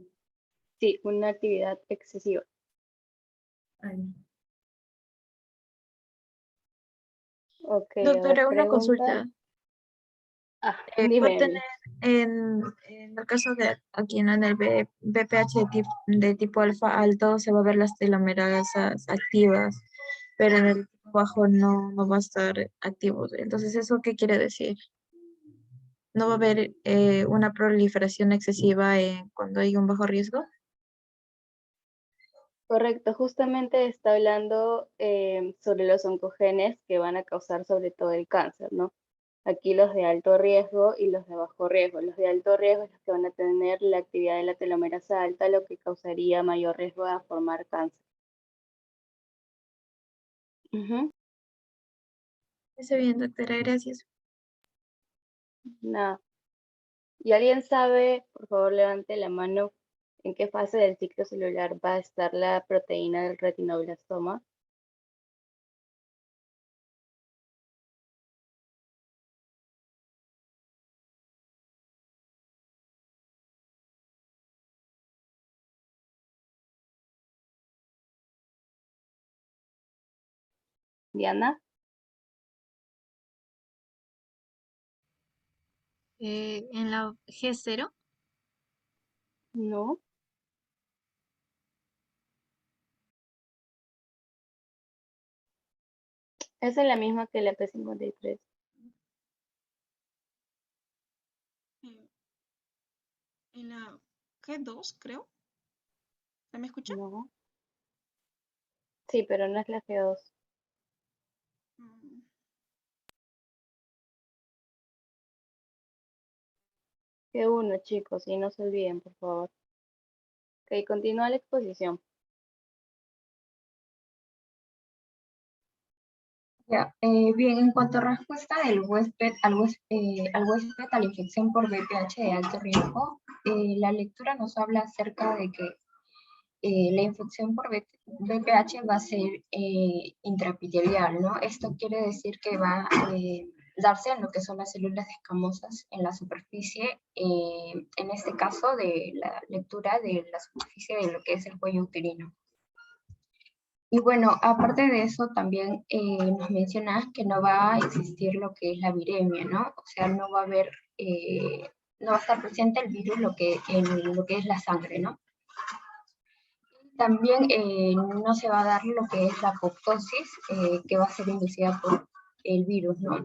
Sí, una actividad excesiva. Ay. Ok, a ver, Doctora, una pregunta. consulta. Dime, Puede Emily. tener en el caso de aquí en el BPH de tipo alfa alto se va a ver las telomerasas activas, pero en el tipo bajo no va a estar activo. Entonces, ¿eso qué quiere decir? ¿No va a haber una proliferación excesiva cuando hay un bajo riesgo? Correcto, justamente está hablando sobre los oncogenes que van a causar sobre todo el cáncer, ¿no? Aquí los de alto riesgo y los de bajo riesgo. Los de alto riesgo es los que van a tener la actividad de la telomerasa alta, lo que causaría mayor riesgo de formar cáncer. Ujú. Está bien, doctora, gracias. Nada. ¿Y alguien sabe, por favor, levante la mano, en qué fase del ciclo celular va a estar la proteína del retinoblastoma? Diana, En la G0, no. Esa es la misma que la P53. En la G2, creo. ¿Se me escucha? No. Sí, pero no es la G2. Mm, G1, chicos, y no se olviden, por favor. Ok, continúa la exposición. Ya, bien, en cuanto a respuesta del huésped al huésped a la infección por VPH de alto riesgo, la lectura nos habla acerca de que la infección por VPH va a ser intraepitelial, ¿no? Esto quiere decir que va a darse en lo que son las células escamosas en la superficie, en este caso de la lectura de la superficie de lo que es el cuello uterino. Y bueno, aparte de eso, también nos mencionas que no va a existir lo que es la viremia, ¿no? O sea, no va a haber, no va a estar presente el virus en lo que es la sangre, ¿no? También no se va a dar lo que es la apoptosis, que va a ser inducida por el virus, ¿no?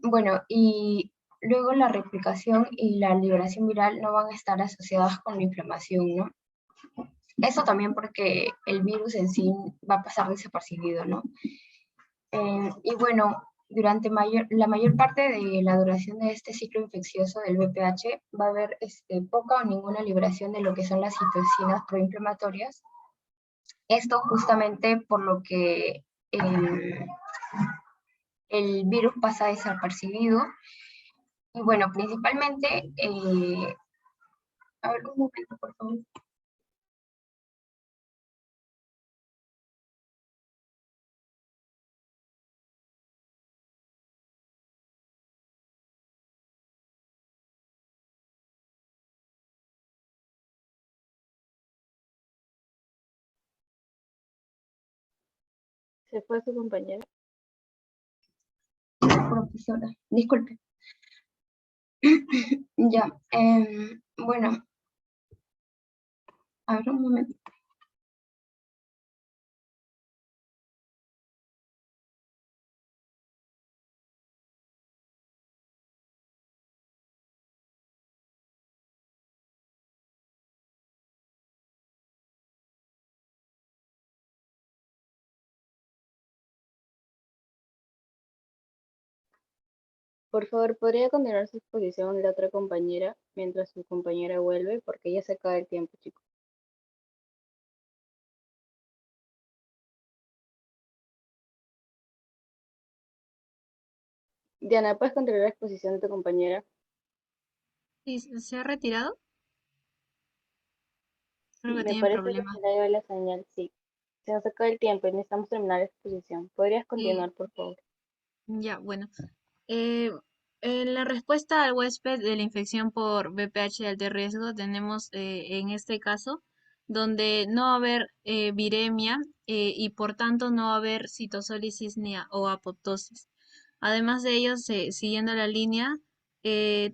Bueno, y luego la replicación y la liberación viral no van a estar asociadas con la inflamación, ¿no? Eso también porque el virus en sí va a pasar desapercibido, ¿no? Y bueno, durante la mayor parte de la duración de este ciclo infeccioso del VPH va a haber poca o ninguna liberación de lo que son las citocinas proinflamatorias. Esto justamente por lo que el virus pasa desapercibido. Y bueno, principalmente, a ver, un momento, por favor. ¿Se fue su compañera? Profesora, disculpe. Ya, bueno, a ver un momento. Por favor, ¿podría continuar su exposición la otra compañera mientras su compañera vuelve? Porque ya se acaba el tiempo, chicos. Diana, ¿puedes continuar la exposición de tu compañera? Sí, ¿se ha retirado? Creo Sí, que me tienen parece que problemas. se le ha ido la señal, sí. Se nos acaba el tiempo y necesitamos terminar la exposición. ¿Podrías Eh, continuar, por favor? ya, bueno. Eh, en la respuesta al huésped de la infección por VPH de alto riesgo tenemos en este caso donde no va a haber viremia y por tanto no va a haber citosólisis o apoptosis. Además de ello, siguiendo la línea,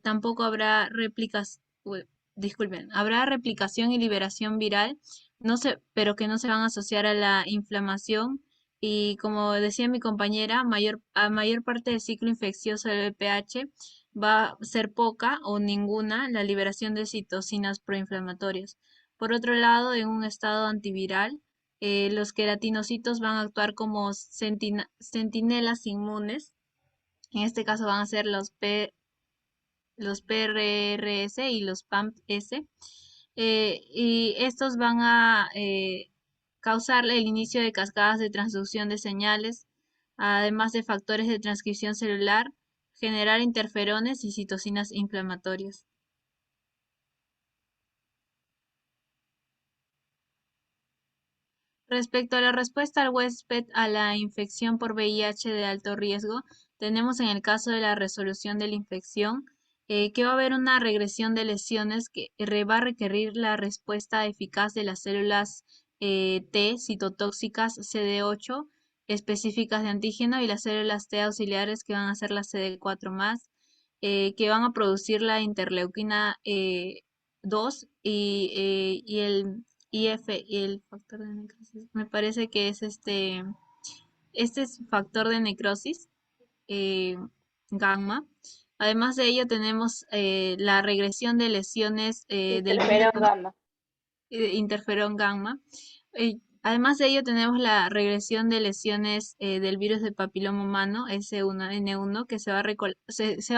tampoco habrá disculpen, habrá replicación y liberación viral, pero que no se van a asociar a la inflamación y como decía mi compañera, a mayor parte del ciclo infeccioso del VPH va a ser poca o ninguna la liberación de citocinas proinflamatorias. Por otro lado, en un estado antiviral, los queratinocitos van a actuar como centinelas inmunes. En este caso van a ser los PRRS y los PAMP-S. Y estos van a causar el inicio de cascadas de transducción de señales, además de factores de transcripción celular, generar interferones y citocinas inflamatorias. Respecto a la respuesta al huésped a la infección por VIH de alto riesgo, tenemos en el caso de la resolución de la infección que va a haber una regresión de lesiones que va a requerir la respuesta eficaz de las células T citotóxicas CD8 específicas de antígeno y las células T auxiliares que van a ser las CD4 que van a producir la interleuquina 2 y el IF y el factor de necrosis. Me parece que es Este es factor de necrosis, gamma. Además de ello tenemos la regresión de lesiones del virus Interferón gamma. interferón gamma. Además de ello tenemos la regresión de lesiones del virus del papiloma humano S1N1 que se va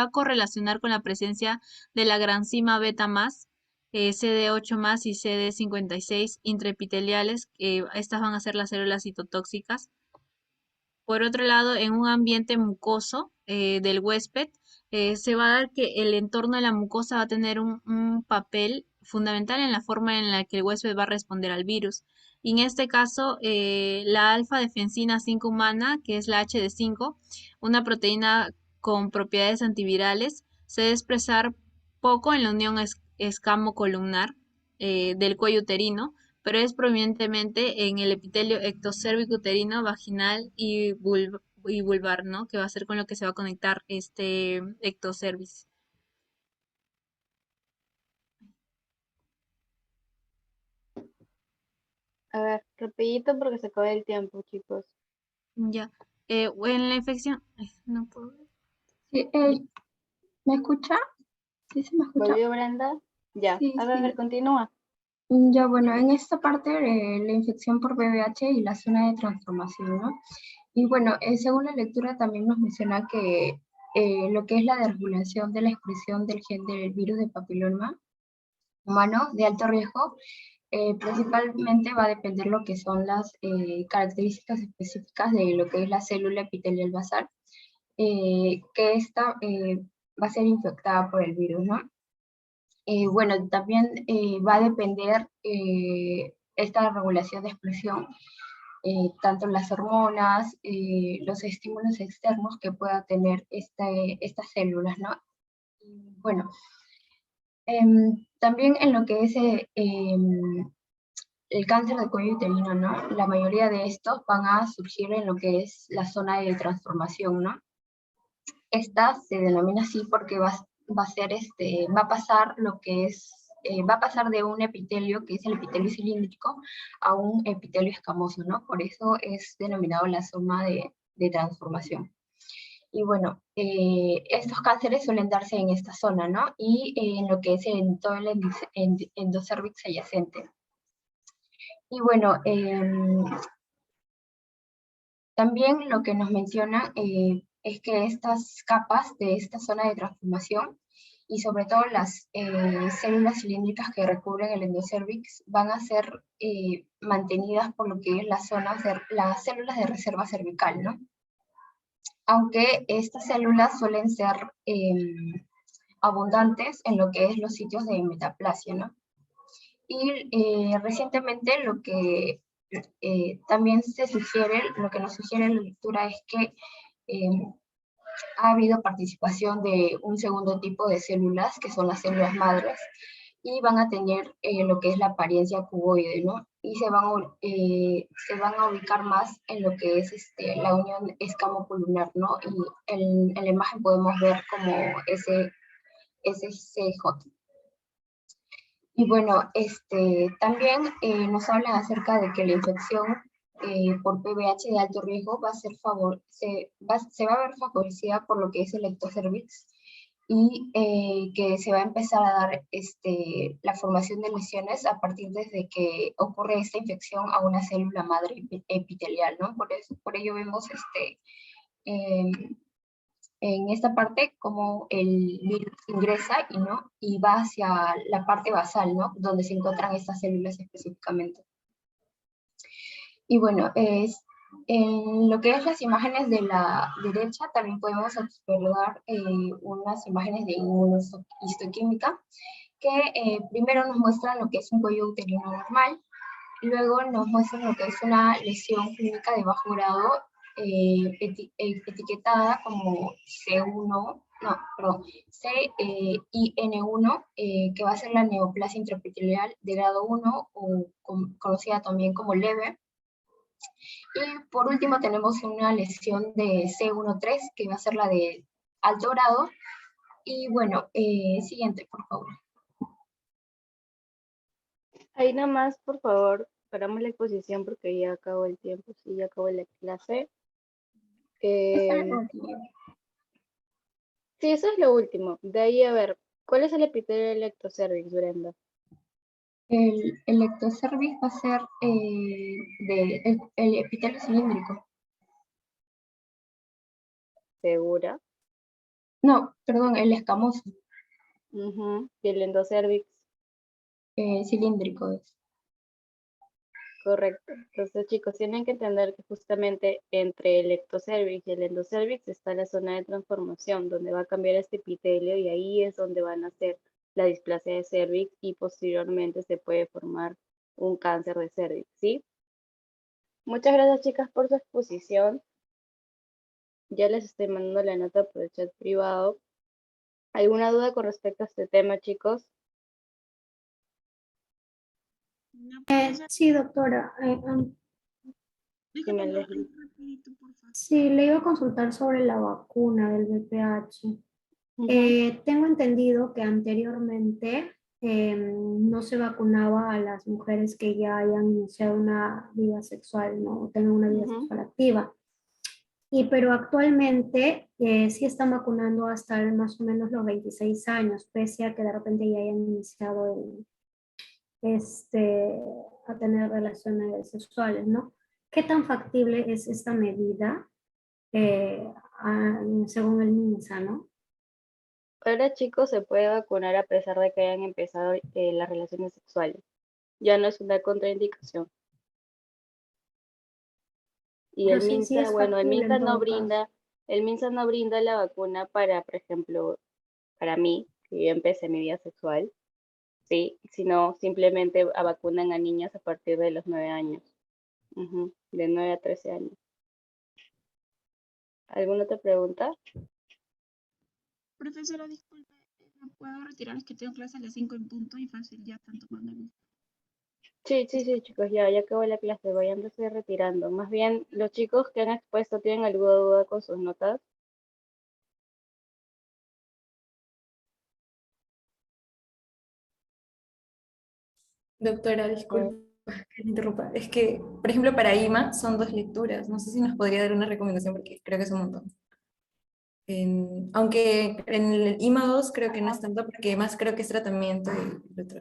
a correlacionar con la presencia de la granzima beta más, CD8 más y CD56 intraepiteliales. Estas van a ser las células citotóxicas. Por otro lado, en un ambiente mucoso del huésped, se va a dar que el entorno de la mucosa va a tener un papel fundamental en la forma en la que el huésped va a responder al virus. Y en este caso, la alfa-defensina 5 humana, que es la HD5, una proteína con propiedades antivirales, se debe expresar poco en la unión escamo-columnar del cuello uterino, pero es prominentemente en el epitelio ectocérvico uterino, vaginal y vulvar, ¿no? Que va a ser con lo que se va a conectar este ectocervix. A ver, rapidito porque se acaba el tiempo, chicos. Ya. En la infección. Ay, no puedo ver. Sí, ¿me escucha? ¿Sí se me escucha? ¿Volvió Brenda? Ya. Sí, A ver, sí. continúa. Ya, bueno, en esta parte la infección por VIH y la zona de transformación, ¿no? Y bueno, según la lectura también nos menciona que lo que es la desregulación de la expresión del gen del virus de papiloma humano de alto riesgo, principalmente va a depender lo que son las características específicas de lo que es la célula epitelial basal, que esta va a ser infectada por el virus, ¿no? Bueno, también va a depender esta regulación de expresión, tanto las hormonas, los estímulos externos que pueda tener estas células, ¿no? Bueno, también en lo que es el cáncer de cuello uterino, ¿no? La mayoría de estos van a surgir en lo que es la zona de transformación, ¿no? Esta se denomina así porque va a pasar lo que es, va a pasar de un epitelio, que es el epitelio cilíndrico, a un epitelio escamoso, ¿no? Por eso es denominado la zona de transformación. Y bueno, estos cánceres suelen darse en esta zona, ¿no? Y en lo que es en todo el endocervix adyacente. Y bueno, también lo que nos menciona es que estas capas de esta zona de transformación y sobre todo las células cilíndricas que recubren el endocervix van a ser mantenidas por lo que es las células de reserva cervical, ¿no? Aunque estas células suelen ser abundantes en lo que es los sitios de metaplasia, ¿no? Y recientemente lo que también lo que nos sugiere la lectura es que ha habido participación de un segundo tipo de células, que son las células madres, y van a tener lo que es la apariencia cuboide, ¿no? Y se van a ubicar más en lo que es la unión escamo-columnar, ¿no? Y en la imagen podemos ver como ese CJ. Y bueno, también nos hablan acerca de que la infección por PVH de alto riesgo se va a ver favorecida por lo que es el ectocervix y que se va a empezar a dar la formación de lesiones a partir desde que ocurre esta infección a una célula madre epitelial, ¿no? Por ello vemos en esta parte como el virus ingresa y va hacia la parte basal, ¿no? Donde se encuentran estas células específicamente. Y bueno, en lo que es las imágenes de la derecha también podemos observar unas imágenes de inmunohistoquímica que primero nos muestran lo que es un cuello uterino normal, luego nos muestran lo que es una lesión clínica de bajo grado etiquetada como CIN1, que va a ser la neoplasia intraepitelial de grado 1, o conocida también como leve. Y por último tenemos una lesión de C13, que va a ser la de alto grado. Y bueno, siguiente, por favor. Ahí nomás, por favor, paramos la exposición porque ya acabó el tiempo, sí, ya acabó la clase. Eso es Em, lo último. sí, eso es lo último. De ahí, a ver, ¿cuál es el epitelio del ectocervix, Brenda? El ectocervix va a ser el epitelio cilíndrico. ¿Segura? No, perdón, el escamoso, Ujú. Y el endocervix, cilíndrico es. correcto. Entonces, chicos, tienen que entender que justamente entre el ectocervix y el endocervix está la zona de transformación, donde va a cambiar este epitelio y ahí es donde van a hacer la displasia de cervix y posteriormente se puede formar un cáncer de cervix, ¿sí? Muchas gracias, chicas, por su exposición. Ya les estoy mandando la nota por el chat privado. ¿Alguna duda con respecto a este tema, chicos? No, Sí, doctora. Dime, déjame ver Leslie. rapidito, por favor. Sí, le iba a consultar sobre la vacuna del VPH. Ujú, Tengo entendido que anteriormente no se vacunaba a las mujeres que ya hayan iniciado una vida sexual, ¿no? O tengan una vida ujú. sexual activa. Pero actualmente sí están vacunando hasta más o menos los 26 años, pese a que de repente ya hayan iniciado a tener relaciones sexuales, ¿no? ¿Qué tan factible es esta medida según el MINSA, ¿no? Ahora, chicos, se puede vacunar a pesar de que hayan empezado las relaciones sexuales. Ya no es una contraindicación. Y Pero el sí, sí MINSA, es bueno, factible en todo caso. el MINSA no brinda la vacuna para, por ejemplo, para mí, que yo empecé mi vida sexual, sí, sino simplemente vacunan a niñas a partir de los 9 años. Ujú, de 9 a 13 años. ¿Alguna otra pregunta? Profesora, disculpe, ¿me puedo retirar? Es que tengo clase a las 5 en punto y fácil ya están tomando el bus. Sí, sí, sí, chicos, ya acabó la clase, vayan retirando. Más bien, los chicos que han expuesto tienen alguna duda con sus notas. Doctora, disculpa que me interrumpa. Es que, por ejemplo, para IMA son 2 lecturas. No sé si nos podría dar una recomendación porque creo que es un montón. Aunque en el IMA 2 creo que no es tanto porque más creo que es tratamiento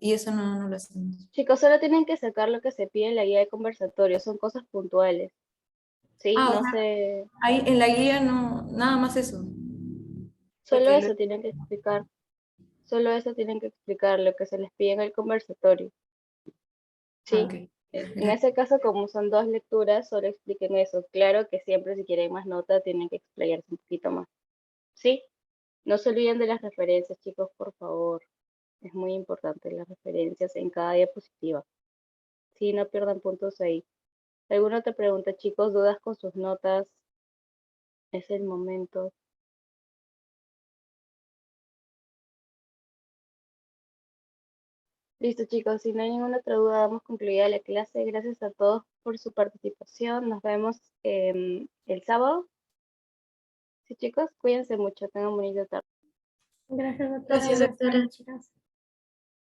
y eso no lo hacemos. Chicos, solo tienen que sacar lo que se pide en la guía de conversatorio, son cosas puntuales, ¿sí? O No sea, sé, ahí en la guía no, nada más eso. solo Porque eso tienen que explicar, solo eso tienen que explicar, lo que se les pide en el conversatorio, ¿sí? ok. En ese caso, como son 2 lecturas, solo expliquen eso. Claro que siempre si quieren más nota tienen que explayarse un poquito más, ¿sí? No se olviden de las referencias, chicos, por favor. Es muy importante las referencias en cada diapositiva. Sí, no pierdan puntos ahí. ¿Alguna otra pregunta, chicos? ¿Dudas con sus notas? Es el momento. Listo, chicos. Si no hay ninguna otra duda, damos concluida la clase. Gracias a todos por su participación. Nos vemos el sábado. Sí, chicos, cuídense mucho. Tengan bonita tarde. Gracias, doctora. Gracias, Buenas doctora. tardes, chicas.